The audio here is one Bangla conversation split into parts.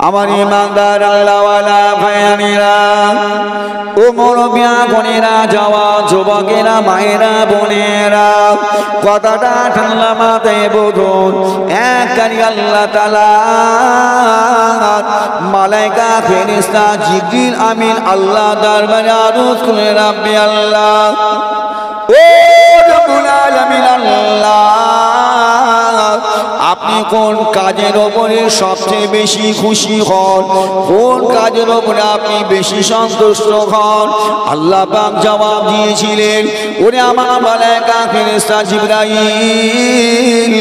আমার ইমানদার আল্লাহওয়ালা ভাইয়ানিরা ও মুরব্বিয়া বোনেরা জওয়ান যুবকেরা মায়েরা বোনেরা কথাটা ঠান্ডা মাথায় বুঝুন একই আল্লাহ তাআলা মালায়েকা ফেরেশতা জিবরিল আমিন আল্লাহ দরবারে আরজ করে রাব্বি আল্লাহ ও রব্বুল আলামিন আল্লাহ আপনি কোন কাজের উপরে সবচেয়ে বেশি খুশি হন কোন কাজের উপরে আপনি বেশি সন্তুষ্ট হন আল্লাহ পাক জবাব দিয়েছিলেন ওরে আমার মালায়েকা ফেরেশতা জিবরাইল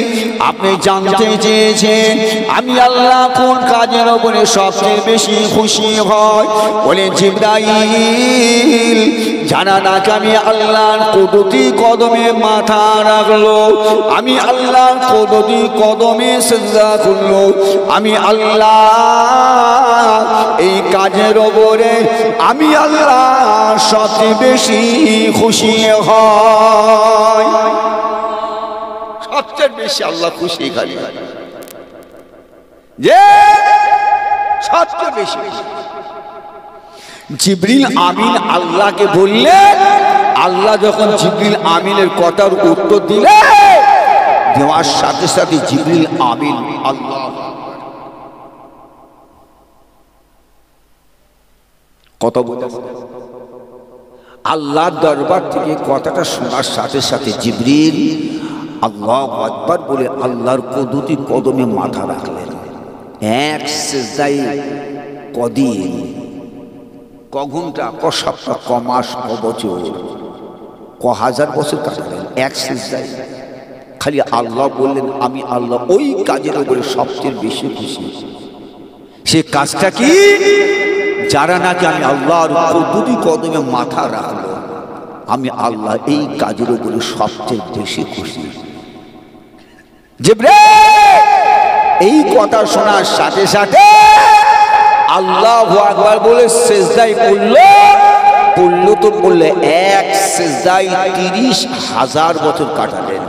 আপনি জানতে চেয়েছেন আমি আল্লাহ কোন কাজের উপরে সবচেয়ে বেশি খুশি হই বলে জিবরাইল জানা না আমি আল্লাহর কুদরতি কদমে মাথা রাখলো আমি আল্লাহর কুদরতি কদমে সিজদা করলো আমি আল্লাহ এই কাজের উপরে আমি আল্লাহ সবচেয়ে বেশি খুশি হই সবচেয়ে বেশি আল্লাহ খুশি খালি যে সবচেয়ে বেশি জিবরিল আমিন আল্লাহকে বললেন আল্লাহ যখন জিবরিল আমিনের কথার উত্তর দিলেন দেওয়ার সাথে সাথে জিবরিল আমিন আল্লাহ কথা বলেছে আল্লাহর দরবার থেকে কথাটা শোনার সাথে সাথে জিবরিল আল্লাহু আকবার বলে আল্লাহর কুদরতি কদমে মাথা রাখলেন এক সিজদায় কদিন ক ঘন্টা ক সপ্তাহ ক মাস ক বছর ক হাজার বছর কাটালেন এক সিজদায় খালি আল্লাহ বললেন আমি আল্লাহ ওই কাজের উপরে সবচেয়ে বেশি খুশি সে কাজটা কি যারা নাকি আমি আল্লাহর কুদরতি কদমে মাথা রাখলো আমি আল্লাহ এই কাজের উপরে সবচেয়ে বেশি খুশি জিবরাইল এই কথা শোনার সাথে সাথে আল্লাহু আকবার বলে সিজদায় পড়ল তো পড়লে এক সিজদায় ৩০,০০০ বছর কাটালেন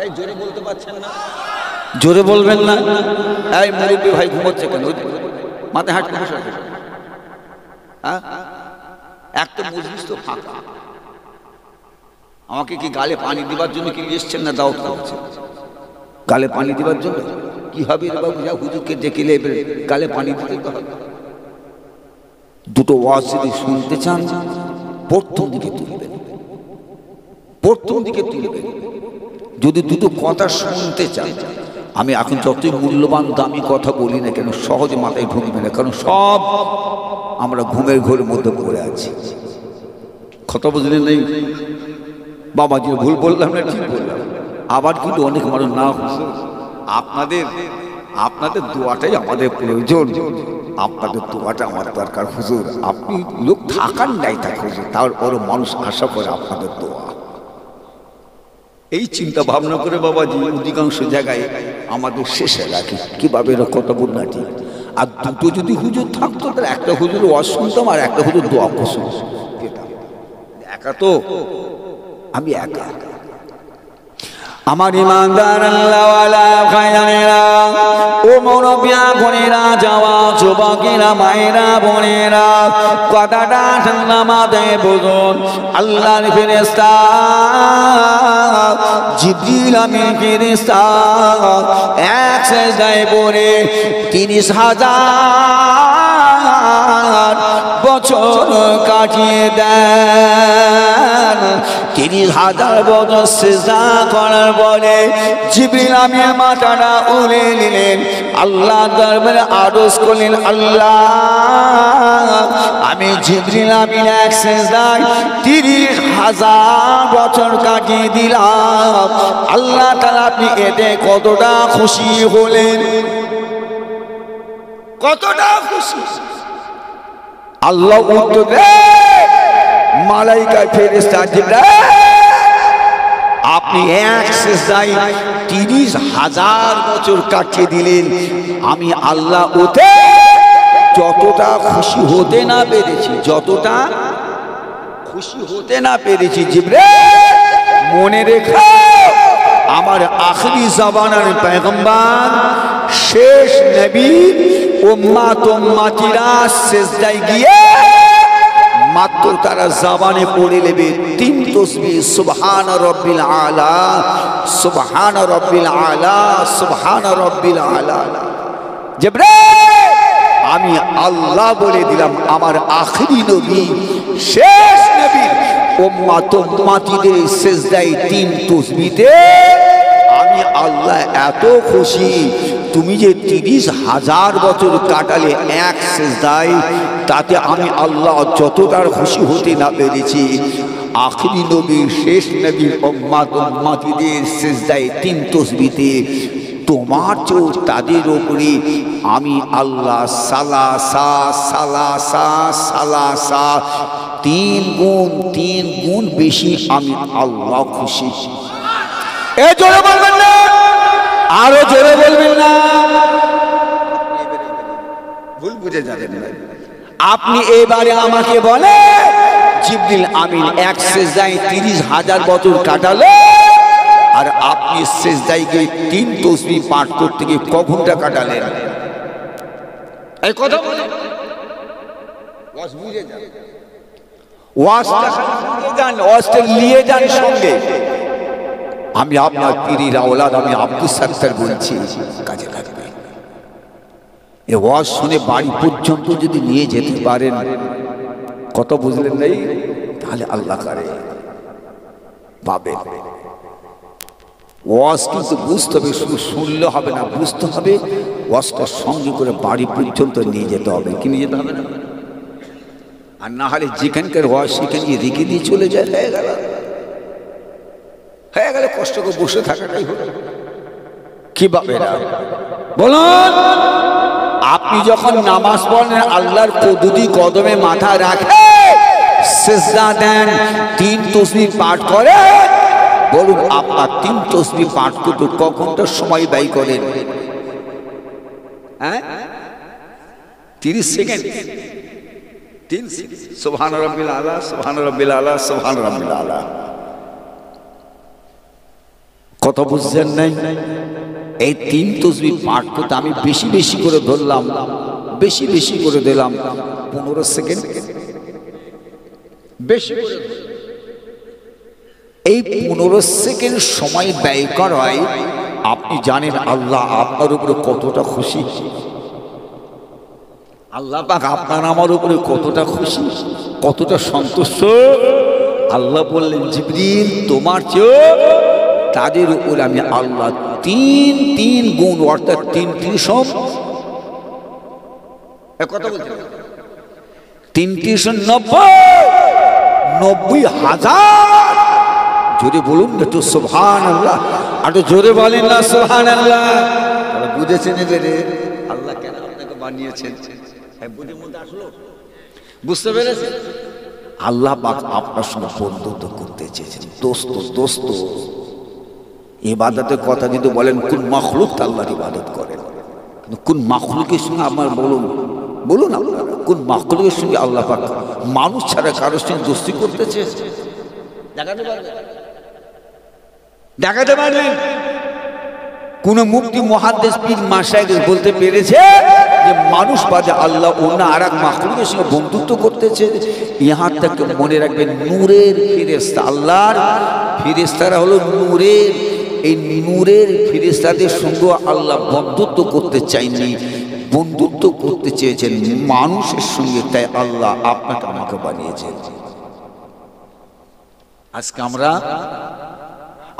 এই জোরে বলতে পারছেন না জোরে বলবেন না এই মুরব্বি ভাই ঘুমোচ্ছে কেন মাথায় হাত বসে আছে হ্যাঁ একটা মজলিস তো ফাঁকা আমাকে কি গালে পানি দেওয়ার জন্য কি এসছেন না দাওয়াত করছেন গালে পানি দেওয়ার জন্য কি হবে রে বাবু যা হুজুরকে ডেকে নেবে গালে পানি দিতে হবে দুটো ওয়াজ যদি শুনতে চান প্রথম দিকে তুলবেন যদি দুটো কথা শুনতে চান আমি এখন যতই মূল্যবান দামি কথা বলি না কেন সহজে মাথায় ঢুকবে না কারণ সব আমরা ঘুমের ঘোরের মধ্যে পড়ে আছি কথা বুঝলেন নেই বাবাজি ভুল বললাম না ঠিক বললাম আবার কিন্তু অনেক মানুষ না আপনাদের দোয়াটাই আমাদের প্রয়োজন আপনাদের দোয়াটা আমার দরকার হুজুর আপনি লোক থাকার নাই থাক হুজুর তারপরে মানুষ আশা করে আপনাদের দোয়া এই চিন্তা ভাবনা করে বাবাজি অধিকাংশ জায়গায় আমাদের শেষে রাখি কিভাবে এরা কথা বল না ঠিক আর দুটো যদি হুজুর থাকতো তাহলে একটা হুজুর ওয়াজ শুনতাম আর একটা হুজুর দোয়া শুনতাম একা তো আমি একা আমার ইমানদার আল্লাহওয়ালা ভাইয়ানেরা ও মুরব্বিয়া বোনেরা জওয়ান যুবকেরা মায়েরা বোনেরা কথাটা ঠান্ডা মাথায় বুঝুন আল্লাহর ফেরেশতা জিবরিল আমিন ফেরেশতা এক সিজদায় পড়ে ৩০,০০০ বছর কাটিয়ে দেন ৩০,০০০ বছর সিজদা করার পরে জিবরিল আমিন মাথাটা উড়ে নিলেন আল্লাহ দরবারে আরজ করলেন আল্লাহ আমি জিবরিল আমিন এক সিজদায় ৩০,০০০ বছর কাটিয়ে দিলাম আল্লাহ তাআলা আপনি এতে কতটা খুশি হলেন কতটা খুশি আল্লাহ উত্তর দেন মালায়েকা ফেরেশতা জিবরাইল আপনি এক সিজদায় ৩০,০০০ বছর কাটিয়ে দিলেন আমি আল্লাহ ওতে যতটা খুশি হতে না পেরেছি জিবরাইল মনে রেখো আমার আখরি জামানার পয়গম্বর শেষ নবী উম্মাত উম্মাতিরা সিজদায় গিয়ে মাত্র তারা জবানে পড়ে নেবে 3 তাসবিহ সুবহান রাব্বিল আলা, সুবহান রাব্বিল আলা, সুবহান রাব্বিল আলা। জিবরাইল আমি আল্লাহ বলে দিলাম আমার আখেরি নবী শেষ নবী উম্মাত উম্মাতিদের সিজদায় 3 তাসবিহতে আমি আল্লাহ এত খুশি, তুমি যে 30,000 বছর কাটালে এক সিজদায়, তাতে আমি আল্লাহ যতটার খুশি হতে না পেরেছি আখেরি নবী শেষ নবীর উম্মাত উম্মাতিদের সিজদায় 3 তাসবিহতে তোমার চেয়েও তাদের উপরে আমি আল্লাহ সালাসা সালাসা সালাসা 3 গুণ বেশি আমি আল্লাহ খুশি। এ জোরে বলবেন না, আরো জোরে বলবেন না, ভুল বুঝে যাবেন না। আপনি এবারে আমাকে বলে জিবরিল আমিন এক সিজদায় 30,000 বছর কাটালে, আর আপনি সিজদায় গিয়ে 3 তাসবিহ পাঠ করতে গিয়ে ক ঘন্টা কাটালেন? এই কথা বলে ওয়াজ বুঝে যান, ওয়াজটা নিয়ে যান সঙ্গে। আমি আপনার পীরের আওলাদ, আমি আব্দুল সাত্তার বলছি, কাজে লাগবে। এ ওয়াজ শুনে বাড়ি পর্যন্ত যদি নিয়ে যেতে পারেন, কত বুঝলেন নাই, তাহলে আল্লাহ করে পাবে। ওয়াজ কিন্তু বুঝতে হবে, শুধু শুনলে হবে না, বুঝতে হবে। ওয়াজটার সঙ্গে করে বাড়ি পর্যন্ত নিয়ে যেতে হবে, কি নিয়ে যেতে হবে না? আর না হলে যেখানকার ওয়াজ সেখানে রেখে দিয়ে চলে যায়, হয়ে গেলে কষ্ট করে বসে থাকাটাই হলো। কি বাবেরা বলুন, আপনি যখন নামাজ পড়েন আল্লাহর দুটি কদমে মাথা রাখে সিজদা দেন 3 তাসবিহ পাঠ করে, বলুন আপনার 3 তাসবিহ পাঠ করতে ক ঘন্টা সময় ব্যয় করেন? হ্যাঁ, 30 সেকেন্ড। 3 সেকেন্ড। সুবহান রাব্বিল আলা, সুবহান রাব্বিল আলা, সুবহান রাব্বিল আলা। কথা বুঝছেন নাই? এই 3 তাসবিহ পাঠ করতে আমি বেশি বেশি করে ধরলাম, বেশি বেশি করে দিলাম 15 সেকেন্ড, বেশি করে। এই 15 সেকেন্ড সময় ব্যয় করায় আপনি জানেন আল্লাহ আপনার উপরে কতটা খুশি, আল্লাহ পাক আপনার আমার উপরে কতটা খুশি, কতটা সন্তুষ্ট। আল্লাহ বললেন জিবরিল তোমার চেয়ে তাদের উপর আমি আল্লাহ 3 গুণ, অর্থাৎ 3 3 কথা বলতে 3 90,000। জোরে বলুন একটু সুবহানাল্লাহ, একটু জোরে বলেন না সুবহানাল্লাহ। তারা বুঝেছেন এবারে আল্লাহ কেন আপনাকে বানিয়েছেন, বুঝে মধ্যে আসলো, বুঝতে পেরেছেন? আল্লাহ পাক আপনার সঙ্গে বন্ধুত্ব করতে চেয়েছেন, দোস্ত দোস্ত। ইবাদতের কথা যদি বলেন কোন মাখলুক আল্লাহর ইবাদত করেন, কিন্তু কোন মাখলুকের সঙ্গে আমার বলুন বলুন আপনারা কোন মাখলুকের সঙ্গে আল্লাহ পাক মানুষ ছাড়া কারোর সঙ্গে দোস্তি করতে চেয়েছে? দেখাতে পারবেন? দেখাতে পারবেন? কোন মুফতি মুহাদ্দিস পীর মাশায়েখ বলতে পেরেছে যে মানুষ বাদে আল্লাহ অন্য আর এক মাখলুকের সঙ্গে বন্ধুত্ব করতেছে? ইহার থেকে মনে রাখবেন নূরের ফেরেশতা, আল্লাহর ফেরেশতারা হলো নূরের, এই নূরের ফেরেশতাদের সঙ্গে আল্লাহ বন্ধুত্ব করতে চাইনি, বন্ধুত্ব করতে চেয়েছেন মানুষের সঙ্গে। তাই আল্লাহ আপনাকে আমাকে বানিয়েছেন। আজকে আমরা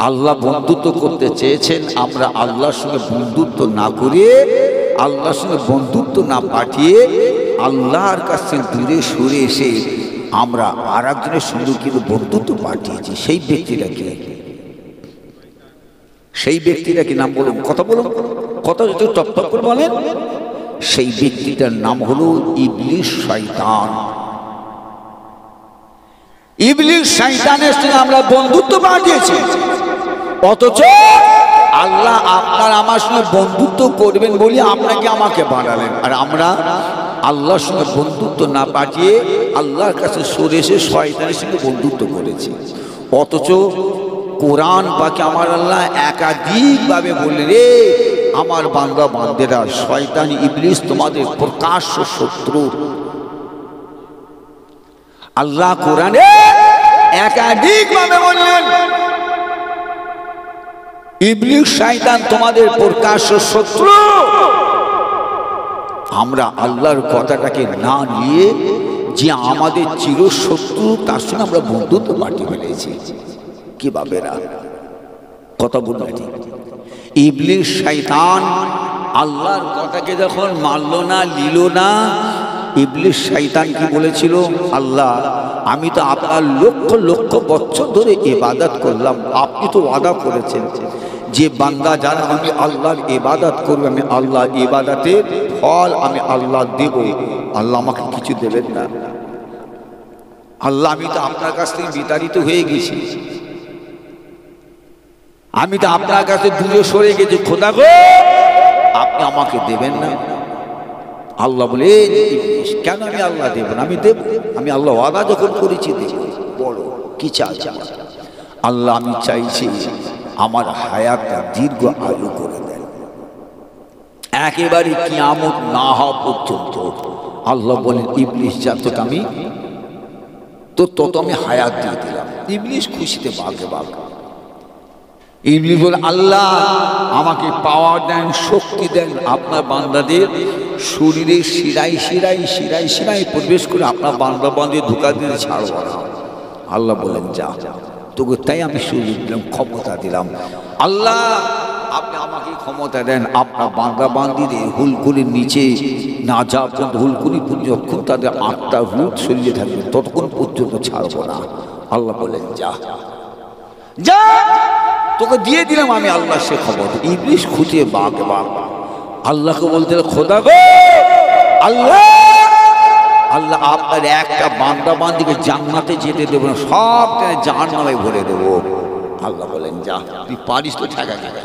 আল্লাহ বন্ধুত্ব করতে চেয়েছেন, আমরা আল্লাহর সঙ্গে বন্ধুত্ব না করে, আল্লাহর সঙ্গে বন্ধুত্ব না পাঠিয়ে আল্লাহর কাছে দূরে সরে এসে আমরা আর একজনের সঙ্গে কিন্তু বন্ধুত্ব পাঠিয়েছি। সেই ব্যক্তিটা কে? সেই ব্যক্তিটা কি নাম বলুন, কথা বলুন, কথা যদি টপ করে বলেন। সেই ব্যক্তিটার নাম হলো ইবলিস, শয়তান। ইবলিস শয়তানের সঙ্গে আমরা বন্ধুত্ব বাঁধিয়েছি, অথচ আল্লাহ আপনার আমার সঙ্গে বন্ধুত্ব করবেন বলে আপনাকে আমাকে বানালেন, আর আমরা আল্লাহর সঙ্গে বন্ধুত্ব না পাঠিয়ে আল্লাহর কাছে সরে এসে শয়তানের সঙ্গে বন্ধুত্ব করেছি। অথচ কোরআন পাকে আমার আল্লাহ একাধিকভাবে বললেন, রে আমার বান্দা বান্দেরা শয়তান ইবলিস তোমাদের প্রকাশ্য শত্রু। আল্লাহ কোরআনে একাধিক ভাবে বললেন ইবলিস শয়তান তোমাদের প্রকাশ্য শত্রু। আমরা আল্লাহর কথাটাকে না নিয়ে যে আমাদের চিরশত্রু তার সঙ্গে আমরা বন্ধুত্ব পাঠিয়ে ফেলেছি। কিভাবে কথা বললেন ইবলিস শয়তান আল্লাহর কথাকে যখন মানল না, নিল না, ইবলিস শয়তান কি বলেছিল? আল্লাহ আমি তো আপনার লক্ষ লক্ষ বছর ধরে ইবাদত করলাম, আপনি তো ওয়াদা করেছেন যে বান্দা যারা আমি আল্লাহর ইবাদত করবে আমি আল্লাহর ইবাদতের ফল আমি আল্লাহ দেব, আল্লাহ আমাকে কিছু দেবেন না। আল্লাহ আমি তো আপনার কাছ থেকে বিতাড়িত হয়ে গেছি, আমি তো আপনার কাছে দূরে সরে গেছি, খোদা গো আপনি আমাকে দেবেন না। আল্লাহ বলে কেন আমি আল্লাহ দেব না? আমি দেব, আমি আল্লাহ ওয়াদা যখন করেছি দেব। বড় কি চাই? আল্লাহ আমি চাইছি আমার হায়াতটা দীর্ঘ আয়ু করে দেন, একেবারে কিয়ামত না হওয়া পর্যন্ত। আল্লাহ বলেন ইবলিস জাতক আমি তো তত আমি হায়াত দিয়ে দিলাম। ইবলিস খুশিতে বাঘে বাঘ। ইবলিস বলে আল্লাহ আমাকে পাওয়ার দেন, শক্তি দেন, আপনার বান্দাদের শরীরে শিরাই শিরাই শিরাই শিরাই প্রবেশ করে আপনার বান্দা বান্দি ধোকা দিয়ে ছাড়ব না। আল্লাহ বলেন যা, তোকে তাই আমি শরীর দিলাম, ক্ষমতা দিলাম। আল্লাহ আপনি আমাকে ক্ষমতা দেন, আপনার বান্দা বান্দিদের হুলকুলির নিচে না যা পর্যন্ত হুলকুলি যখন তাদের আত্মা রূপ শরীরে থাকবে ততক্ষণ পর্যন্ত ছাড়ব না। আল্লাহ বলেন যা যা, তোকে দিয়ে দিলাম আমি আল্লাহ সে খবর। ইবলিস খুঁটিয়ে বাঘ বাঘ আল্লাহকে বলতে খোদা গো আল্লাহ, আল্লাহ আপনার একটা বান্দা বান্দিকে জান্নাতে যেতে দেবো না, সব জাহান্নামে ভরে দেবো। আল্লাহ বলেন যা, তুই পারিস তো ঠেকাকে যা,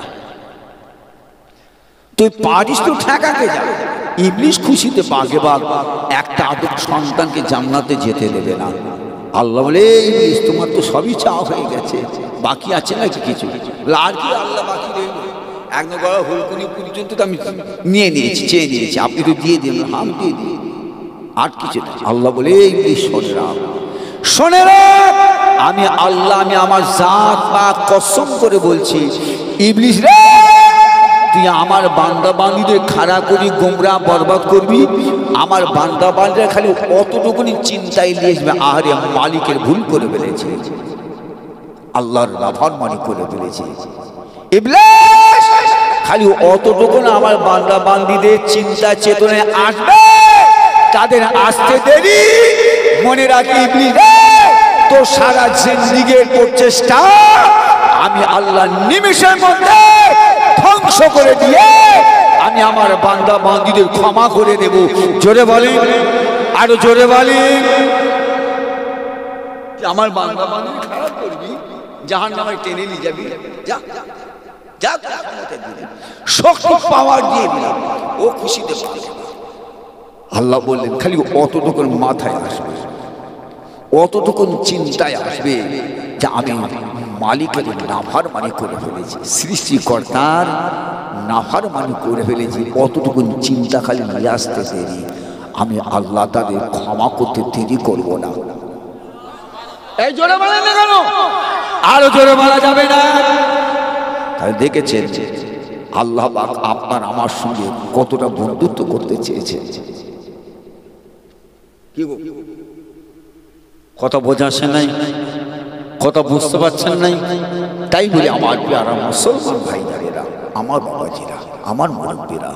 তুই পারিস তো ঠেকাকে যা। ইবলিস খুশিতে বাঘে বাঘ একটা আদর সন্তানকে জান্নাতে যেতে দেবে না। আল্লাহ বলে ইবলিস তোমার তো সবই চাওয়া হয়ে গেছে, বাকি আছে নাকি কিছু? আর কি আল্লাহ বাকি রইল? একদম বড় হুলকুনি পর্যন্ত তো আমি নিয়ে নিয়েছি, চেয়ে নিয়েছি, আপনি তো দিয়ে দিন। হাম দিয়ে দিই, আর কিছু না। আল্লাহ বলে ইবলিস শোনে রাখ, শোনে রাখ, আমি আল্লাহ আমি আমার জাত বা কসম করে বলছি ইবলিস রে, তুই আমার বান্দা বান্দিদের খাড়া করি গোমরা বরবাদ করবি। আমার বান্দা বান্দিরা খালি অতটুকুনি চিন্তায় নিয়ে আসবে, আহারে মালিকের ভুল করে ফেলেছে, আল্লাহর নাফরমানি করে ফেলেছে। ইবলিস খালি অতটুকু না আমার বান্দা বান্দিদের চিন্তা চেতনায় আসবে, তাদের আসতে দেরি। মনে রাখি ইবলিস তো সারা জিন্দেগীর প্রচেষ্টা আমি আল্লাহ নিমেষের মধ্যে ধ্বংস করে দিয়ে আমি আমার বান্দা বান্দিদের ক্ষমা করে দেব। জোরে বলেন, আরো জোরে বলেন। আমার বান্দা বান্দি খারাপ করবি, জাহান্নামে টেনে নিয়ে যাবি, যা যা, শক্তি পাওয়ার দিয়ে দিলাম, ও খুশিতে পাবে। আল্লাহ বললেন খালি অতটুকুন মাথায় আসবে, অতটুকুন চিন্তায় আসবে যে আমি মালিকের নাফরমানি করে ফেলেছি, সৃষ্টিকর্তার নাফরমানি করে ফেলেছি। অতটুকুন চিন্তা খালি নিয়ে আসতে দেরি, আমি আল্লাহ তাদের ক্ষমা করতে দেরি করব না। এই জোরে বলেন না কেন? আরো জোরে বলা যাবে না? তাই দেখেছেন আল্লাহ পাক আপনার আমার সঙ্গে কতটা বন্ধুত্ব করতে চেয়েছে। কি কথা বোঝাচ্ছেন নাই? কথা বুঝতে পারছেন নাই? তাই বলি আমার প্যারা মুসলমান ভাইদারেরা, আমার বাবাজিরা, আমার মুরব্বীরা,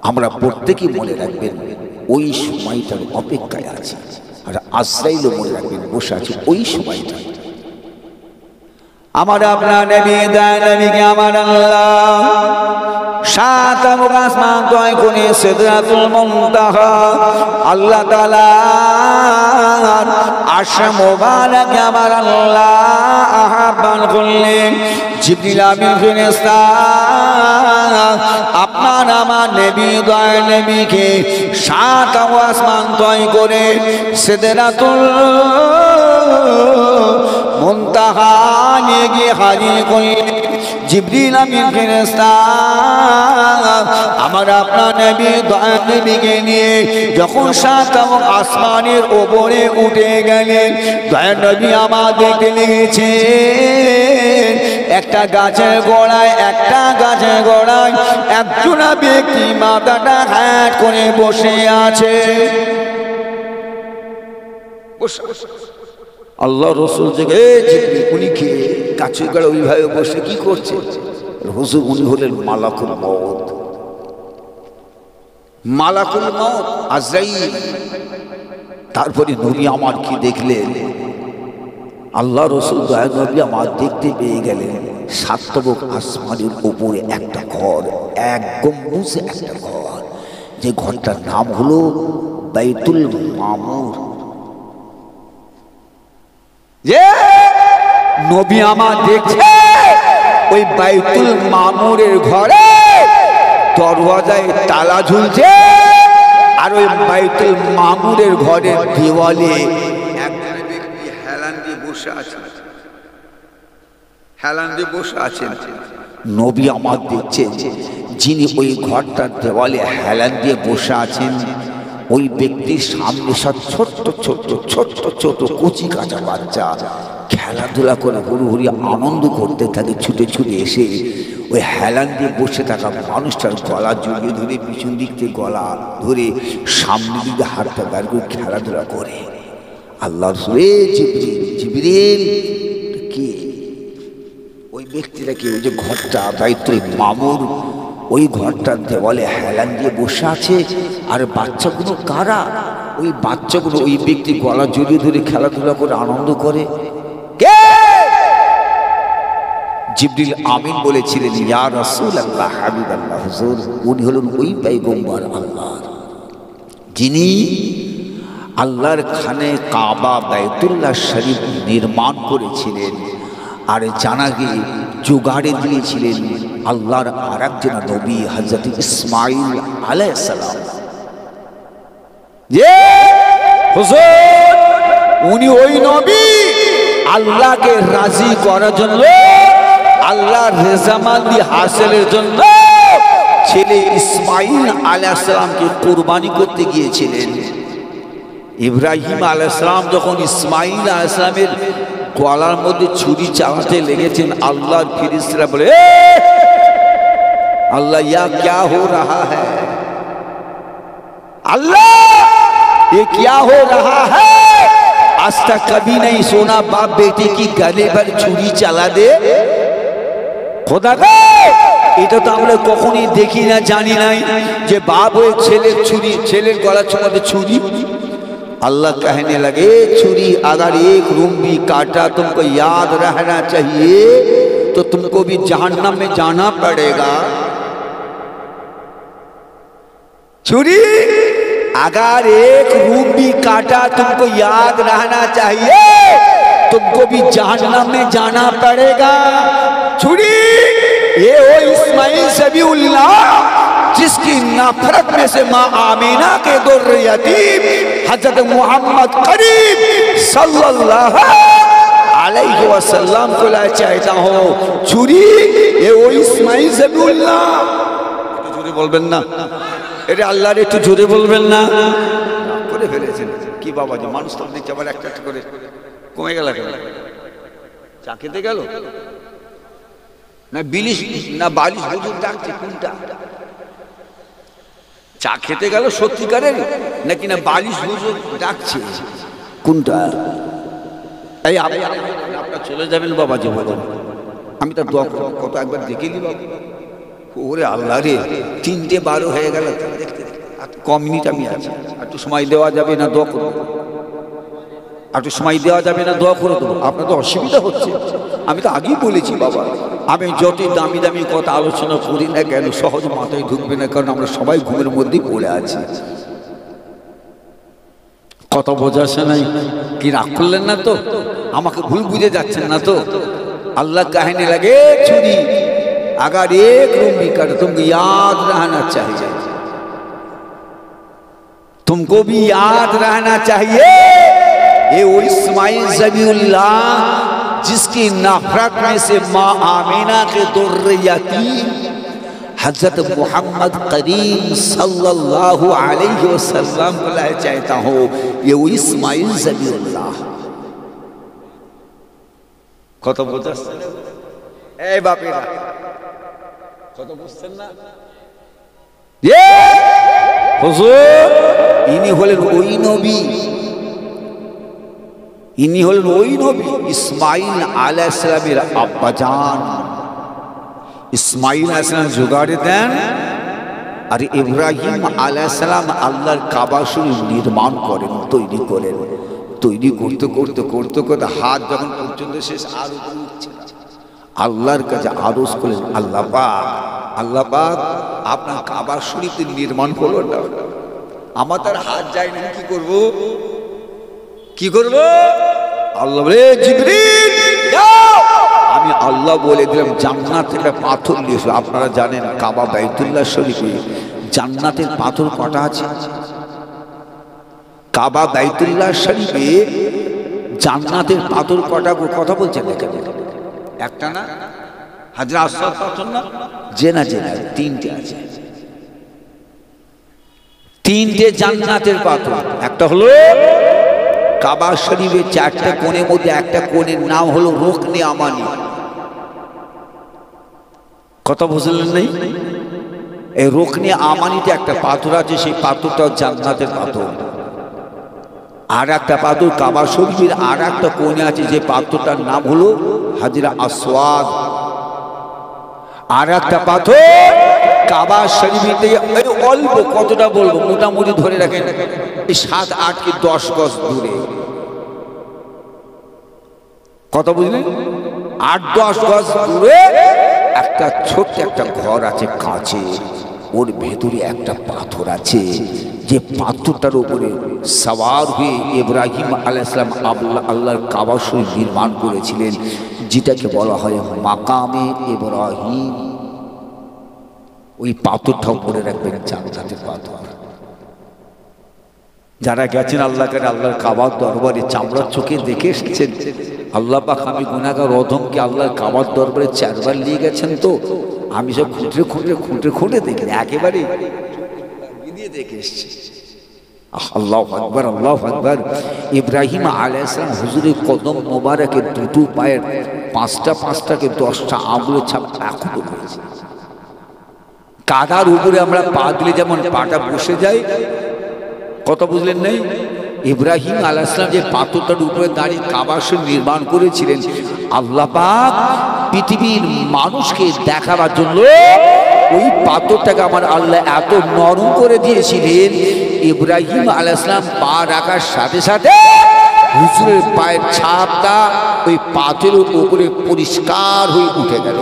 আমরা প্রত্যেকেই মনে রাখবেন ওই সময়টার অপেক্ষায় আছি। আর আজরাইলও মনে রাখবেন বসে আছে ওই সময়টা। আমার আপনার নবী দায় নবীকে আমার আল্লাহ সাত আসমান তয় কোণে সিদরাতুল মুনতাহা আল্লাহ তাআলা আরশ মুবারক আমার আল্লাহ আহ্বান করলেন। জিবরিল আমিন ফেরেশতা আপনার আমার নবী দয় নবীকে সাত আসমান তয় করে সিদরাতুল মুনতাহা নিয়ে গিয়ে হাজির করলেন। জিবরিল আমিন ফেরেশতা আমার আপনার নবী দয়া নবীকে নিয়ে যখন সাত আসমানের ওপরে উঠে গেলেন, দয়া নবী আমার দেখতে লেগেছে একটা গাছের গোড়ায় একজন ব্যক্তি মাথাটা হ্যাট করে বসে আছে। আল্লাহ রসুল থেকে উনি কে গাছের গোড়া ওইভাবে বসে কি করছে? হুজুর উনি হলেন মালাকুল মউত, মালাকুল মউত আজরাইল। তারপরে নবী আমার কি দেখলেন? আল্লাহ রসুল দয়া নবী আমার দেখতে পেয়ে গেলেন সাতবক আসমানের উপরে একটা ঘর, এক গম্বুজে একটা ঘর, যে ঘরটার নাম হলো বাইতুল মামুর। যে নবী আমার দেখছে ওই বাইতুল মামুরের ঘরে দরওয়াজায় তালা ঝুলছে, আর ওই বাইতুল মামুরের ঘরের দেওয়ালে একজন ব্যক্তি হেলান দিয়ে বসে আছেন। নবী আমার দেখছেন যিনি ওই ঘরটার দেওয়ালে হেলান দিয়ে বসে আছেন, ওই ব্যক্তির সামনে সব ছোট্ট ছোট কচি কাঁচা বাচ্চা খেলাধুলা করে হুড়ুহুড়ি আনন্দ করতে থাকে। ছুটে এসে ওই হেলান দিয়ে বসে থাকা মানুষটার গলা জড়িয়ে ধরে পিছন দিক থেকে গলা ধরে সামনে দিকে হাতটা বের করে খেলাধুলা করে। আল্লাহ জিবরিল কি ওই ব্যক্তিটাকে ওই যে ঘরটা বাইতুল মামুর, ওই ঘরটার দেওয়ালে হেলান দিয়ে বসে আছে, আর বাচ্চাগুলো কারা? ওই বাচ্চাগুলো ওই ব্যক্তি গলা জড়িয়ে ধরে খেলাধুলা করে আনন্দ করে। কে? জিবরিল আমিন বলেছিলেন ইয়া রাসূলুল্লাহ হাবিবাল্লাহ হুজুর, উনি হলেন ওই পয়গম্বর আল্লাহ যিনি আল্লাহর খানে কাবা বাইতুল্লাহ শরীফ নির্মাণ করেছিলেন, আর জানাকে জোগাড়ে দিয়েছিলেন আল্লাহর আর একজন নবী হযরত ইসমাঈল আলাইহিস সালাম। যে হুজুর উনি ওই নবী আল্লাহকে রাজি করার জন্য, আল্লাহর রেজামন্দি হাসিলের জন্য ছেলে ইসমাঈল আলাইহিস সালামকে কুরবানি করতে গিয়েছিলেন। ইব্রাহিম আলাইহিস সালাম যখন ইসমাঈল আলাইহিস সালামের গলার মধ্যে ছুরি চালাতে লেগেছেন, আল্লাহর ফেরেশতারা বলে अल्लाह या क्या हो रहा है, अल्लाह ये क्या हो रहा है? आज तक कभी नहीं सुना बाप बेटे की गले पर छुरी चला दे। खुदा का এটা তো আমরা কখনোই দেখি না, জানি নাই যে বাপ ওই ছেলের ছুরি, ছেলের গলা ছোঁয়াতে ছুরি। अल्लाह कहने लगे छुरी अगर एक रूम भी काटा तुमको याद रहना चाहिए तो तुमको भी जहन्नम में जाना पड़ेगा। छुरी अगर एक रूम भी काटा तुमको याद रहना चाहिए तुमको भी जहन्नम में जाना पड़ेगा। छुरी ये वो इस्माइल सबिउल्लाह जिसकी नफरत में से माँ आमीना के दुर्र यतीम हजरत मोहम्मद करीम सल्लल्लाहु अलैहि वसल्लम को ला चाहता हो। छुरी ये वो इस्माइल सबिउल्लाह, জোরে বলবেন না, এটা আল্লাহর একটু জোরে বলবেন না। করে ফেলেছেন কি বাবা, যে মানুষ তো দেখছে আবার একটা একটা করে কমে গেল, চা খেতে গেল না বিলিশ না বালিশ হুজুর ডাকছে, কোনটা? চা খেতে গেল সত্যিকারের নাকি না বালিশ হুজুর ডাকছে, কোনটা? এই আপনারা চলে যাবেন বাবা, যে বলেন আমি তার দোয়া করব, কত একবার দেখে নি বাবা। ওরে আল্লাহ রে, 3:12 হয়ে গেল, দেখতে কম মিনিট আমি আছি, একটু সময় দেওয়া যাবে না? দোয়া করবো, একটু সময় দেওয়া যাবে না? দোয়া করে দেবো। আপনার তো অসুবিধা হচ্ছে, আমি তো আগেই বলেছি বাবা, আমি যতই দামি দামি কথা আলোচনা করি না কেন সহজ মাথায় ঢুকবে না, কারণ আমরা সবাই ঘুমের মধ্যেই পড়ে আছি। কথা বোঝাচ্ছে নাই কি? রাগ করলেন না তো? আমাকে ভুল বুঝে যাচ্ছেন না তো? अल्लाह कहने लगे छुरी अगर एक रूम भी कर तुमको याद रहना चाहिए, तुमको भी याद रहना चाहिए ये वो इस्माइल ज़बीउल्लाह जिसकी नफरत में से माँ आमीना के दुर्र यतीम हजरत मोहम्मद करीम सल्लल्लाहु अलैहि वसल्लम को लाया चाहता हूँ, ये वो इस्माइल ज़बीउल्लाह। কত বুঝছেন এই বাপেরা, কত বুঝছেন না? হুজুর ইনি হলেন ওই নবী, ইনি হলেন ওই নবী ইসমাইল আলাইহিস সালামের আব্বাজান। ইসমাইল আলাইহিস সালাম জোগাড়ে দেন, আর ইব্রাহিম আলাইহিস সালাম আল্লাহর কাবা শরীফ নির্মাণ করেন, তৈরি করেন। তৈরি করতে করতে করতে করতে হাত যখন পর্যন্ত শেষ, আর উপরে উঠছে না, আল্লাহর কাছে আরজ করলেন, আল্লাহ পাক, আল্লাহ পাক, আপনার কাবা শরীফ নির্মাণ হলো না, আমার তার হাত যায় না, কি করব, কি করব? আল্লাহ বলে, জিবরিল যাও। আমি আল্লাহ বলে দিলাম জান্নাত থেকে পাথর নিয়ে এসো। আপনারা জানেন কাবা বাইতুল্লাহ শরীফে জান্নাতের পাথর কটা আছে? কাবা বাইতুল্লাহ শরীফে জান্নাতের পাথর কটা? কথা বলছেন একটা না, হাজরা আসওয়াদ পাথর না, জেনা জেনা তিনটে আছে, তিনটে জান্নাতের পাথর। একটা হলো কাবা শরীফের চারটা কোণের মধ্যে একটা কোণের নাম হলো রুকনে আমানি। কথা বুঝলেন নাই? এই রুকনে আমানিতে একটা পাথর আছে, সেই পাথরটাও জান্নাতের পাথর। আর একটা পাথর কাবা শরীফের আর একটা কোণে আছে, যে পাথরটার নাম হলো হাজরা আসওয়াদ। আর একটা পাথর কাবা শরীফের থেকে অল্প, কতটা বলবো, মোটামুটি ধরে রাখেন এই 7-8 কি 10 গজ দূরে। কথা বুঝলেন? 8-10 গজ দূরে একটা ছোট্ট একটা ঘর আছে কাঁচে, ওর ভেতরে একটা পাথর আছে, যে পাথরটার উপরে সওয়ার হয়ে ইব্রাহিম আলাইহিস সালাম আল্লাহর কাবা শরীফ নির্মাণ করেছিলেন, যেটাকে বলা হয় মাকামে ইব্রাহিম। ওই পাথরটাও মনে রাখবেন, জান্নাতের পাথর। যারা গেছেন আল্লাহকে আল্লাহর কাবার দরবারে চামড়ার চোখে দেখে এসেছেন, আল্লাহ পাক আমি গুনাহগার অধমকে আল্লাহর কাবার দরবারে 4 বার নিয়ে গেছেন, তো আমি সব খুঁটে খুঁটে খুঁটে খুঁটে দেখি, একেবারে দেখে এসছি। আল্লাহু আকবার, আল্লাহু আকবার। ইব্রাহিম আলাইহিস সালাম হুজুরের কদম মোবারকের দুটো পায়ের 5টা 5টাকে 10টা আঙুলের ছাপ এখনো রয়েছে। কাদার উপরে আমরা পা দিলে যেমন পাটা বসে যায়, কথা বুঝলেন নাই? ইব্রাহিম আলাইহিস সালাম যে পাথরটার উপরে দাঁড়িয়ে কাবা শরীফ নির্মাণ করেছিলেন, আল্লাহ পাক পৃথিবীর মানুষকে দেখাবার জন্য ওই পাথরটাকে আমার আল্লাহ এত নরম করে দিয়েছিলেন, ইব্রাহিম আলাইহিস সালাম পা রাখার সাথে সাথে হুজুরের পায়ের ছাপটা ওই পাথরের উপরে পরিষ্কার হয়ে উঠে গেল।